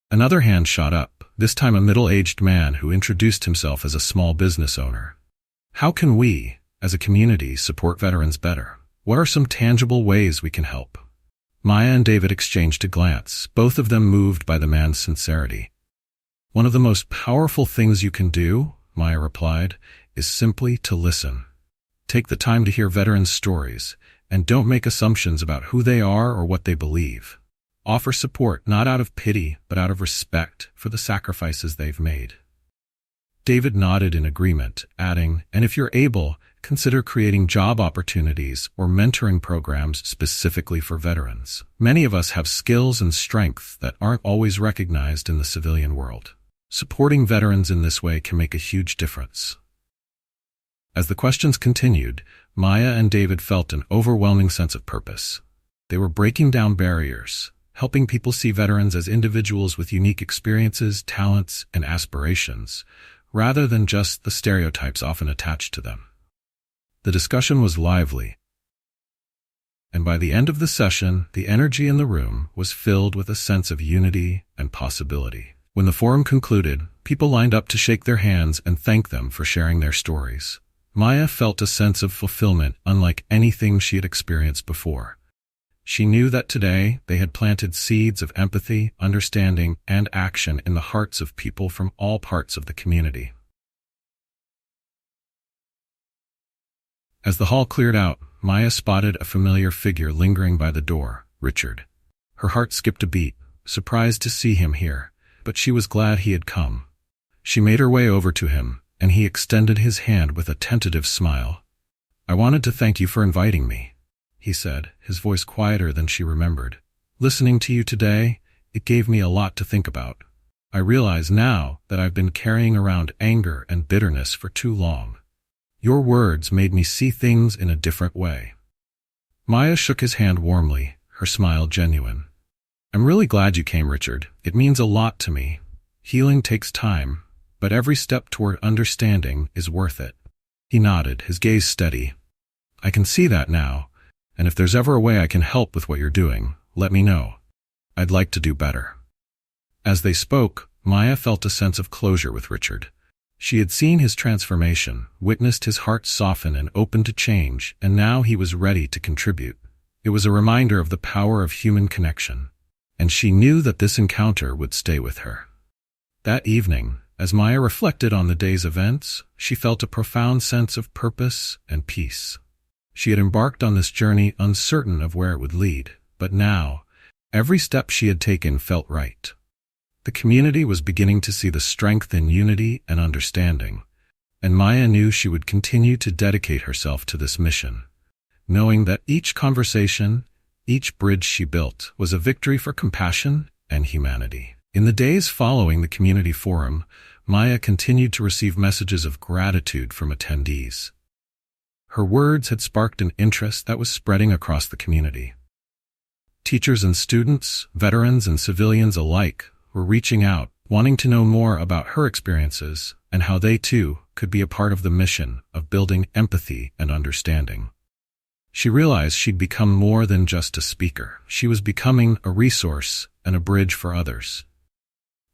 Another hand shot up, this time a middle-aged man who introduced himself as a small business owner. "How can we, as a community, support veterans better? What are some tangible ways we can help?" Maya and David exchanged a glance, both of them moved by the man's sincerity. "One of the most powerful things you can do," Maya replied, "is simply to listen. Take the time to hear veterans' stories, and don't make assumptions about who they are or what they believe. Offer support not out of pity, but out of respect for the sacrifices they've made." David nodded in agreement, adding, "And if you're able, consider creating job opportunities or mentoring programs specifically for veterans. Many of us have skills and strengths that aren't always recognized in the civilian world. Supporting veterans in this way can make a huge difference." As the questions continued, Maya and David felt an overwhelming sense of purpose. They were breaking down barriers, helping people see veterans as individuals with unique experiences, talents, and aspirations, rather than just the stereotypes often attached to them. The discussion was lively, and by the end of the session, the energy in the room was filled with a sense of unity and possibility. When the forum concluded, people lined up to shake their hands and thank them for sharing their stories. Maya felt a sense of fulfillment unlike anything she had experienced before. She knew that today they had planted seeds of empathy, understanding, and action in the hearts of people from all parts of the community. As the hall cleared out, Maya spotted a familiar figure lingering by the door, Richard. Her heart skipped a beat, surprised to see him here, but she was glad he had come. She made her way over to him, and he extended his hand with a tentative smile. "I wanted to thank you for inviting me," he said, his voice quieter than she remembered. "Listening to you today, it gave me a lot to think about. I realize now that I've been carrying around anger and bitterness for too long. Your words made me see things in a different way." Maya shook his hand warmly, her smile genuine. "I'm really glad you came, Richard. It means a lot to me. Healing takes time, but every step toward understanding is worth it." He nodded, his gaze steady. "I can see that now, and if there's ever a way I can help with what you're doing, let me know. I'd like to do better." As they spoke, Maya felt a sense of closure with Richard. She had seen his transformation, witnessed his heart soften and open to change, and now he was ready to contribute. It was a reminder of the power of human connection, and she knew that this encounter would stay with her. That evening, as Maya reflected on the day's events, she felt a profound sense of purpose and peace. She had embarked on this journey uncertain of where it would lead, but now, every step she had taken felt right. The community was beginning to see the strength in unity and understanding, and Maya knew she would continue to dedicate herself to this mission, knowing that each conversation, each bridge she built, was a victory for compassion and humanity. In the days following the community forum, Maya continued to receive messages of gratitude from attendees. Her words had sparked an interest that was spreading across the community. Teachers and students, veterans and civilians alike, were reaching out, wanting to know more about her experiences and how they too could be a part of the mission of building empathy and understanding. She realized she'd become more than just a speaker. She was becoming a resource and a bridge for others.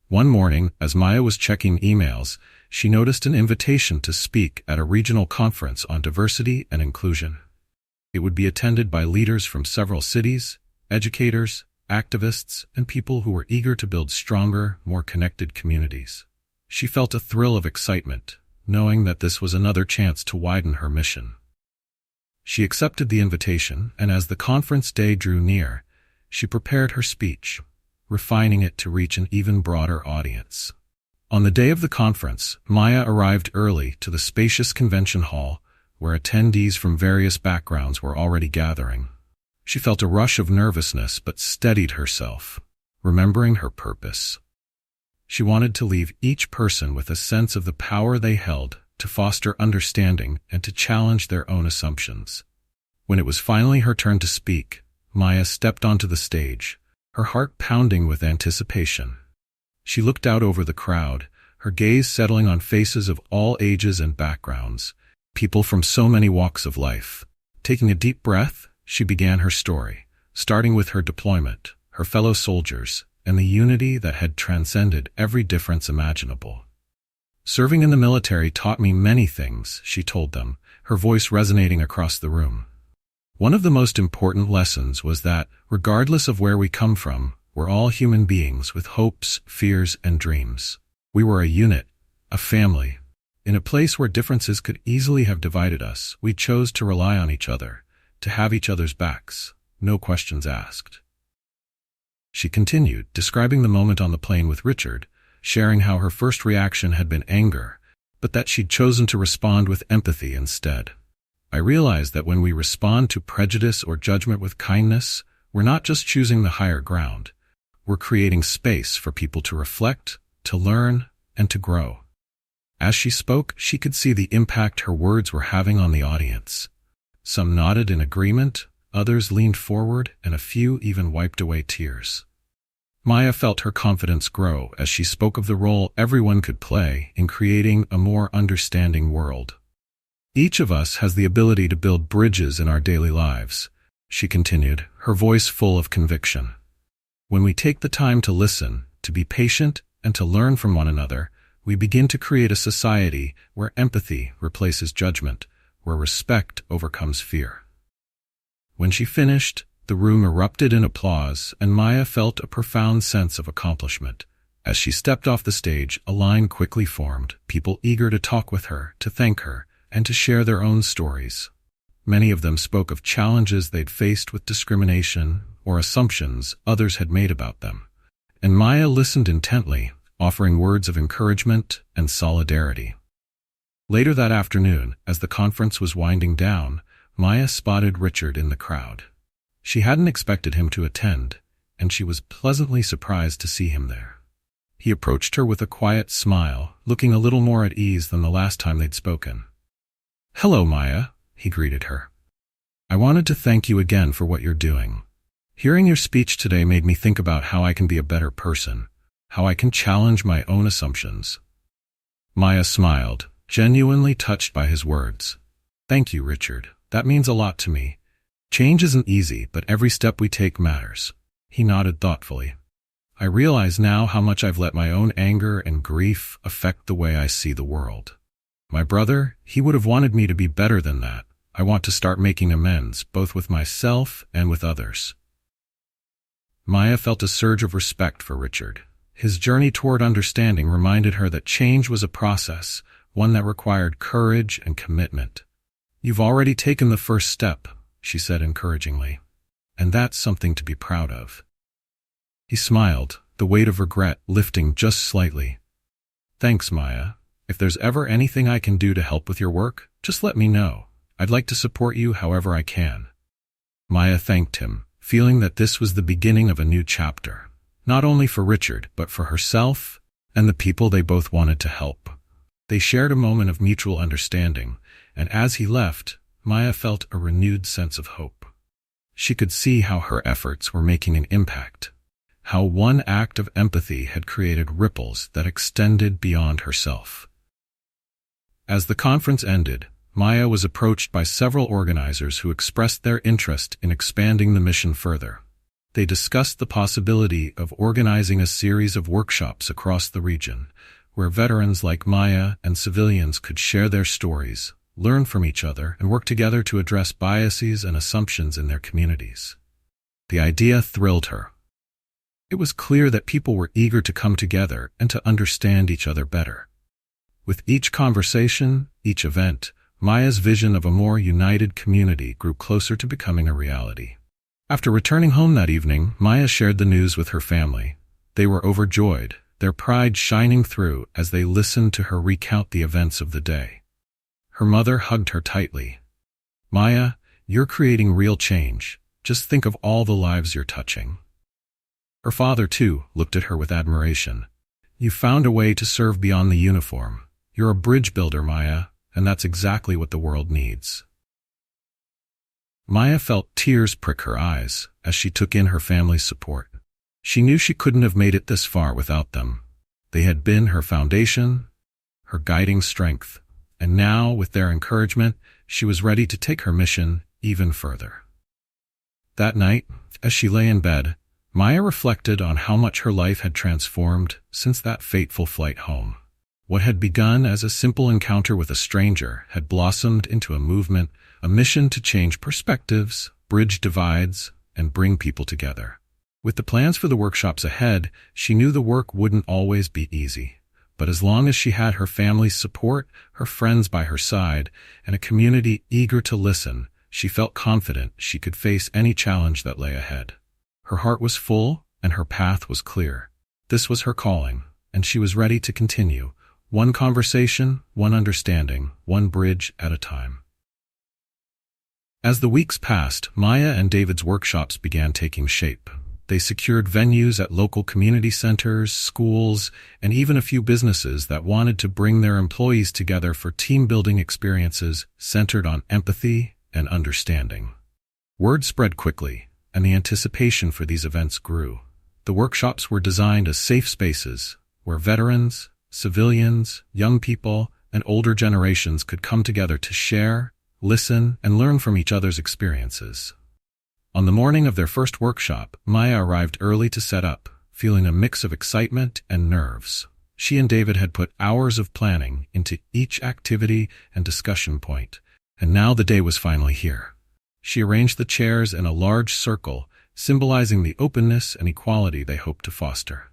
One morning, as Maya was checking emails, she noticed an invitation to speak at a regional conference on diversity and inclusion. It would be attended by leaders from several cities, educators, activists, and people who were eager to build stronger, more connected communities. She felt a thrill of excitement, knowing that this was another chance to widen her mission. She accepted the invitation, and as the conference day drew near, she prepared her speech, refining it to reach an even broader audience. On the day of the conference, Maya arrived early to the spacious convention hall, where attendees from various backgrounds were already gathering. She felt a rush of nervousness but steadied herself, remembering her purpose. She wanted to leave each person with a sense of the power they held, to foster understanding and to challenge their own assumptions. When it was finally her turn to speak, Maya stepped onto the stage, her heart pounding with anticipation. She looked out over the crowd, her gaze settling on faces of all ages and backgrounds, people from so many walks of life. Taking a deep breath, she began her story, starting with her deployment, her fellow soldiers, and the unity that had transcended every difference imaginable. Serving in the military taught me many things, she told them, her voice resonating across the room. One of the most important lessons was that, regardless of where we come from, we're all human beings with hopes, fears, and dreams. We were a unit, a family. In a place where differences could easily have divided us, we chose to rely on each other, to have each other's backs, no questions asked. She continued, describing the moment on the plane with Richard, sharing how her first reaction had been anger, but that she'd chosen to respond with empathy instead. I realized that when we respond to prejudice or judgment with kindness, we're not just choosing the higher ground. We're creating space for people to reflect, to learn, and to grow. As she spoke, she could see the impact her words were having on the audience. Some nodded in agreement, others leaned forward, and a few even wiped away tears. Maya felt her confidence grow as she spoke of the role everyone could play in creating a more understanding world. Each of us has the ability to build bridges in our daily lives, she continued, her voice full of conviction. When we take the time to listen, to be patient, and to learn from one another, we begin to create a society where empathy replaces judgment, where respect overcomes fear. When she finished, the room erupted in applause, and Maya felt a profound sense of accomplishment. As she stepped off the stage, a line quickly formed, people eager to talk with her, to thank her, and to share their own stories. Many of them spoke of challenges they'd faced with discrimination or assumptions others had made about them. And Maya listened intently, offering words of encouragement and solidarity. Later that afternoon, as the conference was winding down, Maya spotted Richard in the crowd. She hadn't expected him to attend, and she was pleasantly surprised to see him there. He approached her with a quiet smile, looking a little more at ease than the last time they'd spoken. "Hello, Maya," he greeted her. "I wanted to thank you again for what you're doing. Hearing your speech today made me think about how I can be a better person, how I can challenge my own assumptions." Maya smiled, genuinely touched by his words. "Thank you, Richard. That means a lot to me. Change isn't easy, but every step we take matters." He nodded thoughtfully. "I realize now how much I've let my own anger and grief affect the way I see the world. My brother, he would have wanted me to be better than that. I want to start making amends, both with myself and with others." Maya felt a surge of respect for Richard. His journey toward understanding reminded her that change was a process, one that required courage and commitment. "You've already taken the first step," she said encouragingly, "and that's something to be proud of." He smiled, the weight of regret lifting just slightly. "Thanks, Maya. If there's ever anything I can do to help with your work, just let me know. I'd like to support you however I can." Maya thanked him, feeling that this was the beginning of a new chapter, not only for Richard, but for herself and the people they both wanted to help. They shared a moment of mutual understanding, and as he left, Maya felt a renewed sense of hope. She could see how her efforts were making an impact, how one act of empathy had created ripples that extended beyond herself. As the conference ended, Maya was approached by several organizers who expressed their interest in expanding the mission further. They discussed the possibility of organizing a series of workshops across the region, where veterans like Maya and civilians could share their stories, learn from each other, and work together to address biases and assumptions in their communities. The idea thrilled her. It was clear that people were eager to come together and to understand each other better. With each conversation, each event, Maya's vision of a more united community grew closer to becoming a reality. After returning home that evening, Maya shared the news with her family. They were overjoyed, their pride shining through as they listened to her recount the events of the day. Her mother hugged her tightly. "Maya, you're creating real change. Just think of all the lives you're touching." Her father, too, looked at her with admiration. "You found a way to serve beyond the uniform. You're a bridge builder, Maya, and that's exactly what the world needs." Maya felt tears prick her eyes as she took in her family's support. She knew she couldn't have made it this far without them. They had been her foundation, her guiding strength, and now, with their encouragement, she was ready to take her mission even further. That night, as she lay in bed, Maya reflected on how much her life had transformed since that fateful flight home. What had begun as a simple encounter with a stranger had blossomed into a movement, a mission to change perspectives, bridge divides, and bring people together. With the plans for the workshops ahead, she knew the work wouldn't always be easy. But as long as she had her family's support, her friends by her side, and a community eager to listen, she felt confident she could face any challenge that lay ahead. Her heart was full, and her path was clear. This was her calling, and she was ready to continue, one conversation, one understanding, one bridge at a time. As the weeks passed, Maya and David's workshops began taking shape. They secured venues at local community centers, schools, and even a few businesses that wanted to bring their employees together for team-building experiences centered on empathy and understanding. Word spread quickly, and the anticipation for these events grew. The workshops were designed as safe spaces where veterans, civilians, young people, and older generations could come together to share, listen, and learn from each other's experiences. On the morning of their first workshop, Maya arrived early to set up, feeling a mix of excitement and nerves. She and David had put hours of planning into each activity and discussion point, and now the day was finally here. She arranged the chairs in a large circle, symbolizing the openness and equality they hoped to foster.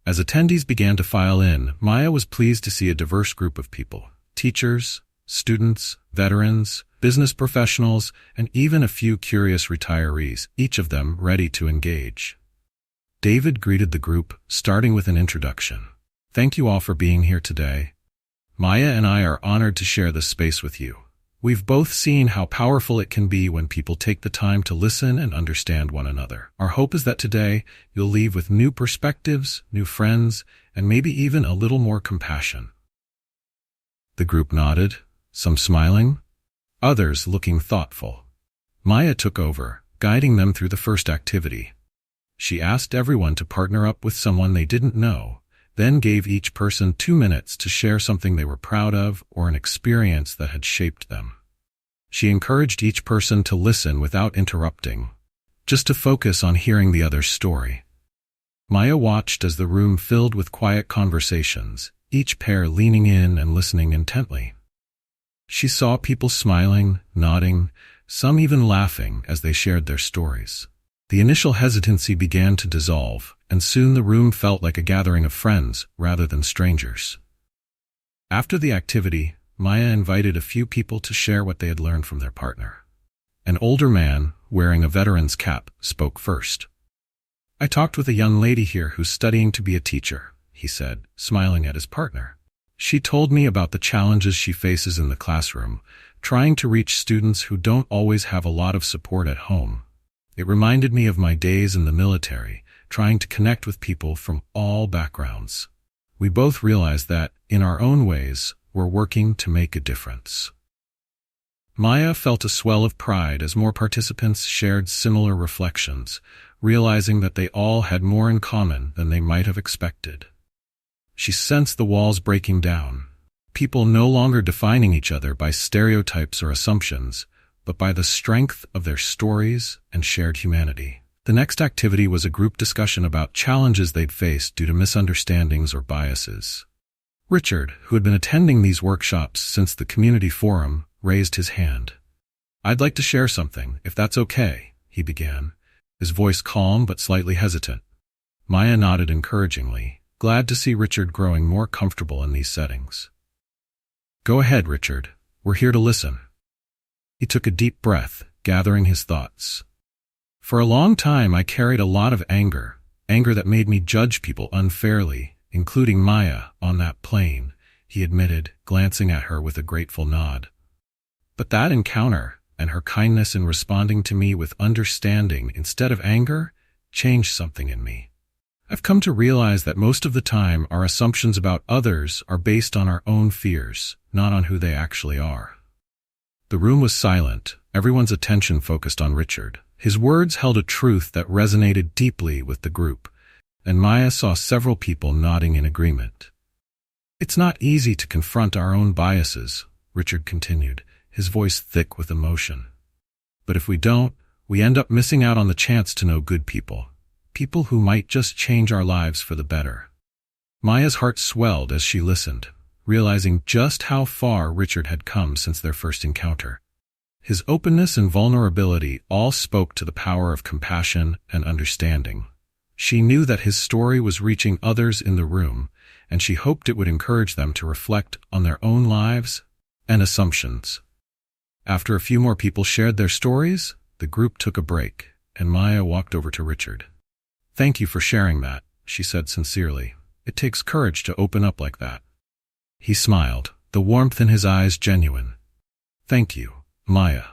As attendees began to file in, Maya was pleased to see a diverse group of people: teachers, students, veterans, business professionals, and even a few curious retirees, each of them ready to engage. David greeted the group, starting with an introduction. "Thank you all for being here today. Maya and I are honored to share this space with you. We've both seen how powerful it can be when people take the time to listen and understand one another. Our hope is that today you'll leave with new perspectives, new friends, and maybe even a little more compassion." The group nodded, some smiling, others looking thoughtful. Maya took over, guiding them through the first activity. She asked everyone to partner up with someone they didn't know, then gave each person 2 minutes to share something they were proud of or an experience that had shaped them. She encouraged each person to listen without interrupting, just to focus on hearing the other's story. Maya watched as the room filled with quiet conversations, each pair leaning in and listening intently. She saw people smiling, nodding, some even laughing as they shared their stories. The initial hesitancy began to dissolve, and soon the room felt like a gathering of friends rather than strangers. After the activity, Maya invited a few people to share what they had learned from their partner. An older man, wearing a veteran's cap, spoke first. "I talked with a young lady here who's studying to be a teacher," he said, smiling at his partner. "She told me about the challenges she faces in the classroom, trying to reach students who don't always have a lot of support at home. It reminded me of my days in the military, trying to connect with people from all backgrounds. We both realized that, in our own ways, we're working to make a difference." Maya felt a swell of pride as more participants shared similar reflections, realizing that they all had more in common than they might have expected. She sensed the walls breaking down, people no longer defining each other by stereotypes or assumptions, but by the strength of their stories and shared humanity. The next activity was a group discussion about challenges they'd faced due to misunderstandings or biases. Richard, who had been attending these workshops since the community forum, raised his hand. "I'd like to share something, if that's okay," he began, his voice calm but slightly hesitant. Maya nodded encouragingly, glad to see Richard growing more comfortable in these settings. "Go ahead, Richard. We're here to listen." He took a deep breath, gathering his thoughts. "For a long time I carried a lot of anger that made me judge people unfairly, including Maya on that plane," he admitted, glancing at her with a grateful nod. But that encounter, and her kindness in responding to me with understanding instead of anger, changed something in me. I've come to realize that most of the time our assumptions about others are based on our own fears, not on who they actually are. The room was silent, everyone's attention focused on Richard. His words held a truth that resonated deeply with the group, and Maya saw several people nodding in agreement. It's not easy to confront our own biases, Richard continued, his voice thick with emotion. But if we don't, we end up missing out on the chance to know good people, people who might just change our lives for the better. Maya's heart swelled as she listened, realizing just how far Richard had come since their first encounter. His openness and vulnerability all spoke to the power of compassion and understanding. She knew that his story was reaching others in the room, and she hoped it would encourage them to reflect on their own lives and assumptions. After a few more people shared their stories, the group took a break, and Maya walked over to Richard. "Thank you for sharing that," she said sincerely. "It takes courage to open up like that." He smiled, the warmth in his eyes genuine. "Thank you, Maya.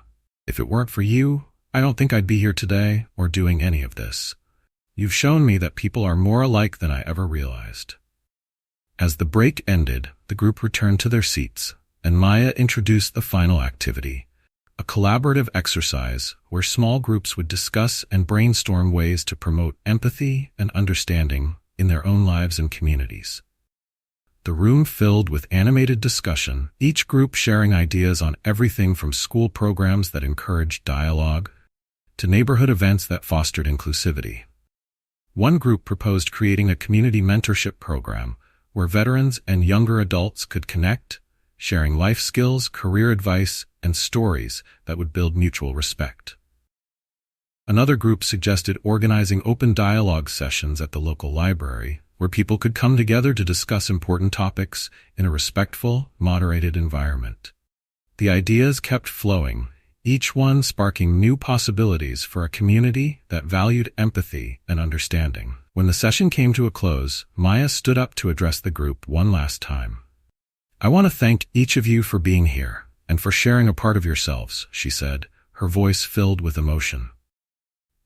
If it weren't for you, I don't think I'd be here today or doing any of this. You've shown me that people are more alike than I ever realized." As the break ended, the group returned to their seats, and Maya introduced the final activity, a collaborative exercise where small groups would discuss and brainstorm ways to promote empathy and understanding in their own lives and communities. The room filled with animated discussion, each group sharing ideas on everything from school programs that encouraged dialogue to neighborhood events that fostered inclusivity. One group proposed creating a community mentorship program where veterans and younger adults could connect, sharing life skills, career advice, and stories that would build mutual respect. Another group suggested organizing open dialogue sessions at the local library, where people could come together to discuss important topics in a respectful, moderated environment. The ideas kept flowing, each one sparking new possibilities for a community that valued empathy and understanding. When the session came to a close, Maya stood up to address the group one last time. "I want to thank each of you for being here and for sharing a part of yourselves," she said, her voice filled with emotion.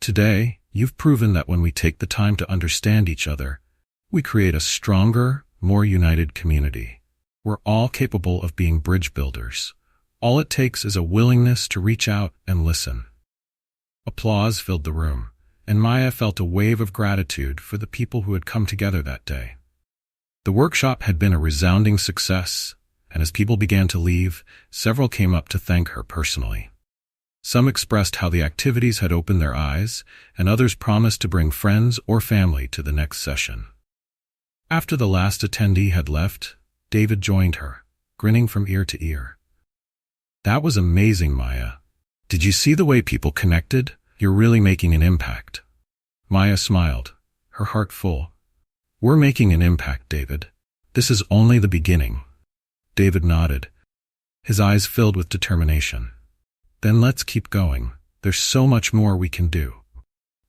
"Today, you've proven that when we take the time to understand each other, we create a stronger, more united community. We're all capable of being bridge builders. All it takes is a willingness to reach out and listen." Applause filled the room, and Maya felt a wave of gratitude for the people who had come together that day. The workshop had been a resounding success, and as people began to leave, several came up to thank her personally. Some expressed how the activities had opened their eyes, and others promised to bring friends or family to the next session. After the last attendee had left, David joined her, grinning from ear to ear. "That was amazing, Maya. Did you see the way people connected? You're really making an impact." Maya smiled, her heart full. "We're making an impact, David. This is only the beginning." David nodded, his eyes filled with determination. "Then let's keep going. There's so much more we can do."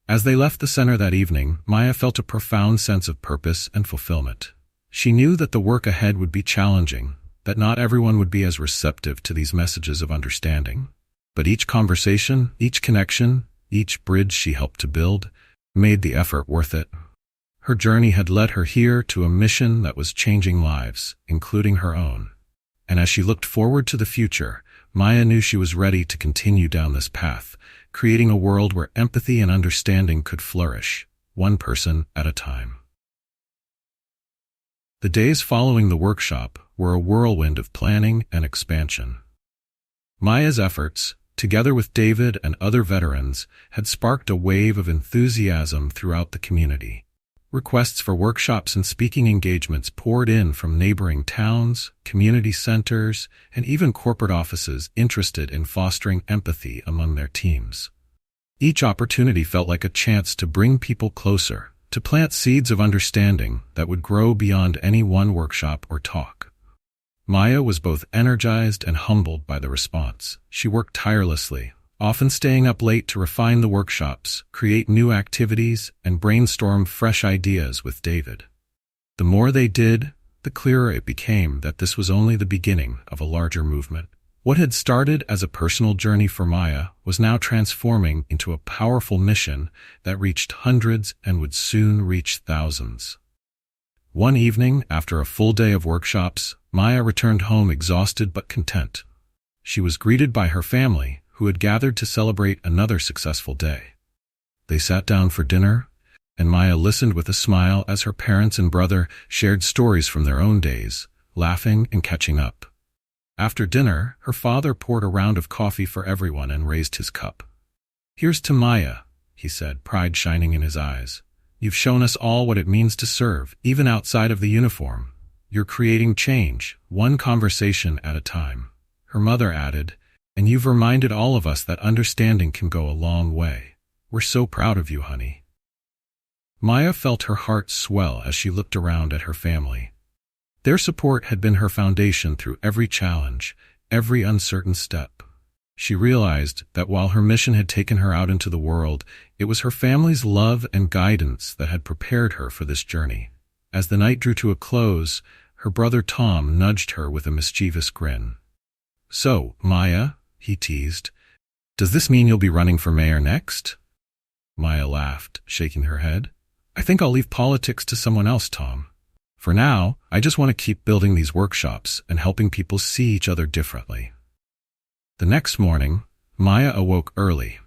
As they left the center that evening, Maya felt a profound sense of purpose and fulfillment. She knew that the work ahead would be challenging, that not everyone would be as receptive to these messages of understanding. But each conversation, each connection, each bridge she helped to build, made the effort worth it. Her journey had led her here to a mission that was changing lives, including her own. And as she looked forward to the future, Maya knew she was ready to continue down this path, creating a world where empathy and understanding could flourish, one person at a time. The days following the workshop were a whirlwind of planning and expansion. Maya's efforts, together with David and other veterans, had sparked a wave of enthusiasm throughout the community. Requests for workshops and speaking engagements poured in from neighboring towns, community centers, and even corporate offices interested in fostering empathy among their teams. Each opportunity felt like a chance to bring people closer, to plant seeds of understanding that would grow beyond any one workshop or talk. Maya was both energized and humbled by the response. She worked tirelessly, often staying up late to refine the workshops, create new activities, and brainstorm fresh ideas with David. The more they did, the clearer it became that this was only the beginning of a larger movement. What had started as a personal journey for Maya was now transforming into a powerful mission that reached hundreds and would soon reach thousands. One evening, after a full day of workshops, Maya returned home exhausted but content. She was greeted by her family, who had gathered to celebrate another successful day. They sat down for dinner, and Maya listened with a smile as her parents and brother shared stories from their own days, laughing and catching up. After dinner, her father poured a round of coffee for everyone and raised his cup. "Here's to Maya," he said, pride shining in his eyes. "You've shown us all what it means to serve, even outside of the uniform. You're creating change, one conversation at a time." Her mother added, "And you've reminded all of us that understanding can go a long way. We're so proud of you, honey." Maya felt her heart swell as she looked around at her family. Their support had been her foundation through every challenge, every uncertain step. She realized that while her mission had taken her out into the world, it was her family's love and guidance that had prepared her for this journey. As the night drew to a close, her brother Tom nudged her with a mischievous grin. "So, Maya," he teased, "does this mean you'll be running for mayor next?" Maya laughed, shaking her head. "I think I'll leave politics to someone else, Tom. For now, I just want to keep building these workshops and helping people see each other differently." The next morning, Maya awoke early,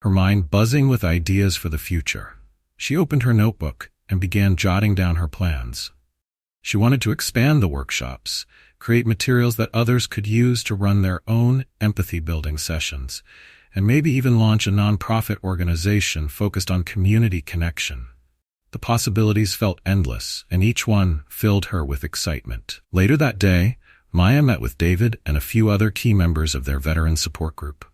her mind buzzing with ideas for the future. She opened her notebook and began jotting down her plans. She wanted to expand the workshops, create materials that others could use to run their own empathy-building sessions, and maybe even launch a nonprofit organization focused on community connection. The possibilities felt endless, and each one filled her with excitement. Later that day, Maya met with David and a few other key members of their veteran support group.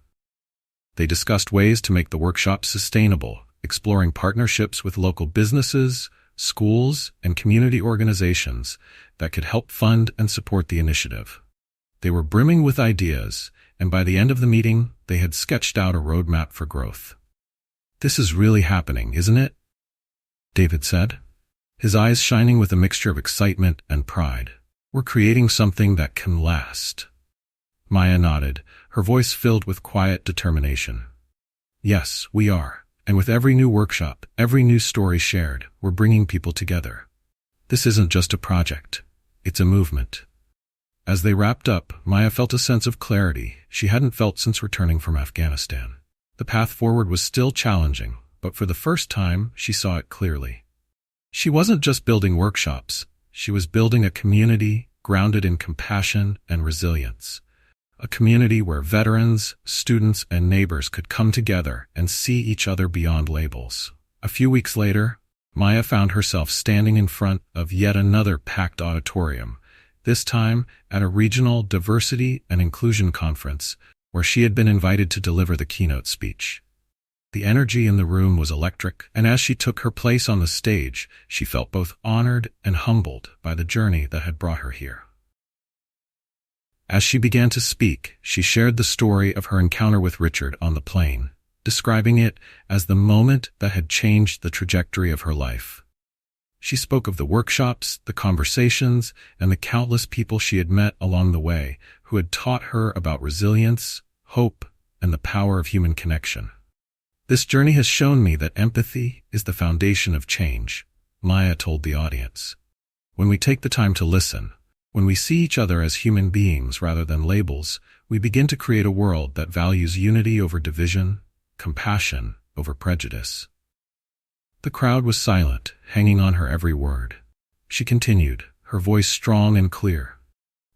They discussed ways to make the workshop sustainable, exploring partnerships with local businesses, schools, and community organizations that could help fund and support the initiative. They were brimming with ideas, and by the end of the meeting, they had sketched out a roadmap for growth. "This is really happening, isn't it?" David said, his eyes shining with a mixture of excitement and pride. "We're creating something that can last." Maya nodded, her voice filled with quiet determination. "Yes, we are. And with every new workshop, every new story shared, we're bringing people together. This isn't just a project. It's a movement." As they wrapped up, Maya felt a sense of clarity she hadn't felt since returning from Afghanistan. The path forward was still challenging, but for the first time, she saw it clearly. She wasn't just building workshops, she was building a community grounded in compassion and resilience. A community where veterans, students, and neighbors could come together and see each other beyond labels. A few weeks later, Maya found herself standing in front of yet another packed auditorium, this time at a regional diversity and inclusion conference where she had been invited to deliver the keynote speech. The energy in the room was electric, and as she took her place on the stage, she felt both honored and humbled by the journey that had brought her here. As she began to speak, she shared the story of her encounter with Richard on the plane, describing it as the moment that had changed the trajectory of her life. She spoke of the workshops, the conversations, and the countless people she had met along the way who had taught her about resilience, hope, and the power of human connection. "This journey has shown me that empathy is the foundation of change," Maya told the audience. "When we take the time to listen, when we see each other as human beings rather than labels, we begin to create a world that values unity over division, compassion over prejudice." The crowd was silent, hanging on her every word. She continued, her voice strong and clear.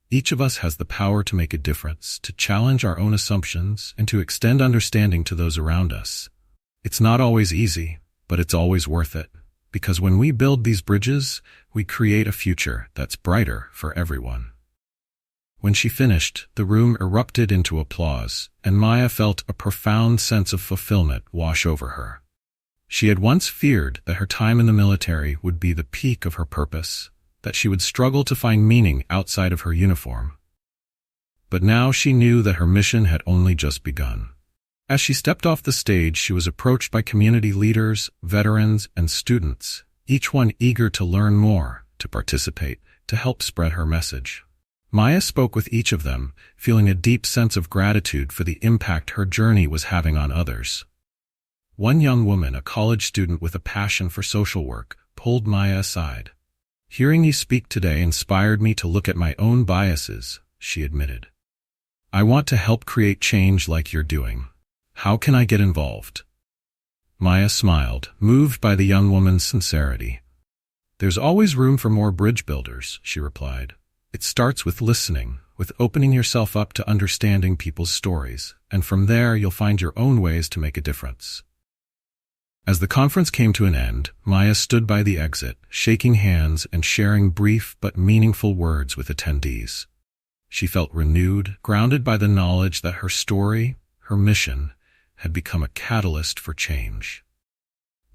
"Each of us has the power to make a difference, to challenge our own assumptions, and to extend understanding to those around us. It's not always easy, but it's always worth it, because when we build these bridges, we create a future that's brighter for everyone." When she finished, the room erupted into applause, and Maya felt a profound sense of fulfillment wash over her. She had once feared that her time in the military would be the peak of her purpose, that she would struggle to find meaning outside of her uniform. But now she knew that her mission had only just begun. As she stepped off the stage, she was approached by community leaders, veterans, and students, each one eager to learn more, to participate, to help spread her message. Maya spoke with each of them, feeling a deep sense of gratitude for the impact her journey was having on others. One young woman, a college student with a passion for social work, pulled Maya aside. "Hearing you speak today inspired me to look at my own biases," she admitted. "I want to help create change like you're doing. How can I get involved?" Maya smiled, moved by the young woman's sincerity. "There's always room for more bridge builders," she replied. "It starts with listening, with opening yourself up to understanding people's stories, and from there you'll find your own ways to make a difference." As the conference came to an end, Maya stood by the exit, shaking hands and sharing brief but meaningful words with attendees. She felt renewed, grounded by the knowledge that her story, her mission, had become a catalyst for change.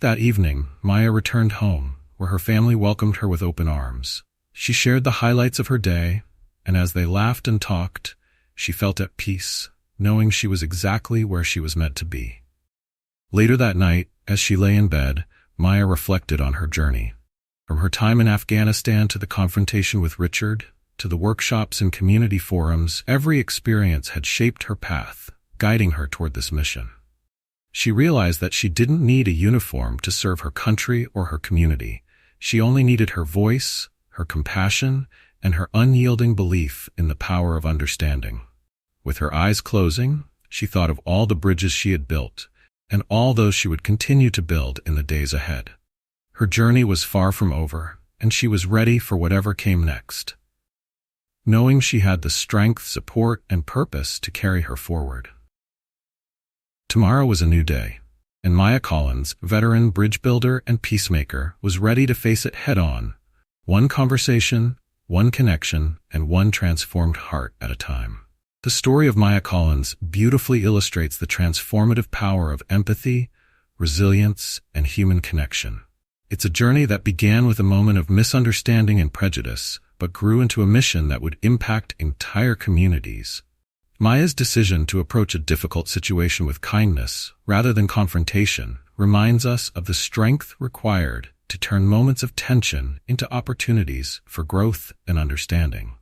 That evening, Maya returned home, where her family welcomed her with open arms. She shared the highlights of her day, and as they laughed and talked, she felt at peace, knowing she was exactly where she was meant to be. Later that night, as she lay in bed, Maya reflected on her journey. From her time in Afghanistan to the confrontation with Richard, to the workshops and community forums, every experience had shaped her path, guiding her toward this mission. She realized that she didn't need a uniform to serve her country or her community. She only needed her voice, her compassion, and her unyielding belief in the power of understanding. With her eyes closing, she thought of all the bridges she had built, and all those she would continue to build in the days ahead. Her journey was far from over, and she was ready for whatever came next, knowing she had the strength, support, and purpose to carry her forward. Tomorrow was a new day, and Maya Collins, veteran bridge builder and peacemaker, was ready to face it head-on, one conversation, one connection, and one transformed heart at a time. The story of Maya Collins beautifully illustrates the transformative power of empathy, resilience, and human connection. It's a journey that began with a moment of misunderstanding and prejudice, but grew into a mission that would impact entire communities. Maya's decision to approach a difficult situation with kindness, rather than confrontation, reminds us of the strength required to turn moments of tension into opportunities for growth and understanding.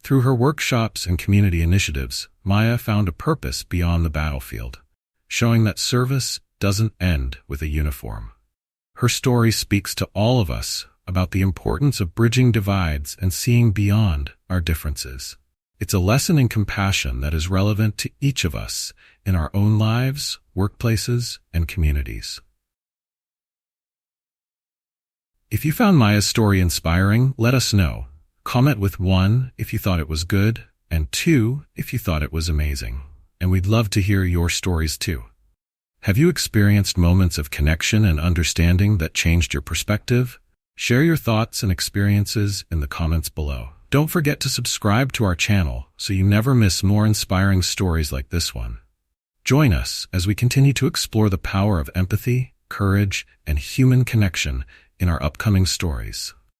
Through her workshops and community initiatives, Maya found a purpose beyond the battlefield, showing that service doesn't end with a uniform. Her story speaks to all of us about the importance of bridging divides and seeing beyond our differences. It's a lesson in compassion that is relevant to each of us in our own lives, workplaces, and communities. If you found Maya's story inspiring, let us know. Comment with 1 if you thought it was good, and 2 if you thought it was amazing. And we'd love to hear your stories too. Have you experienced moments of connection and understanding that changed your perspective? Share your thoughts and experiences in the comments below. Don't forget to subscribe to our channel so you never miss more inspiring stories like this one. Join us as we continue to explore the power of empathy, courage, and human connection in our upcoming stories.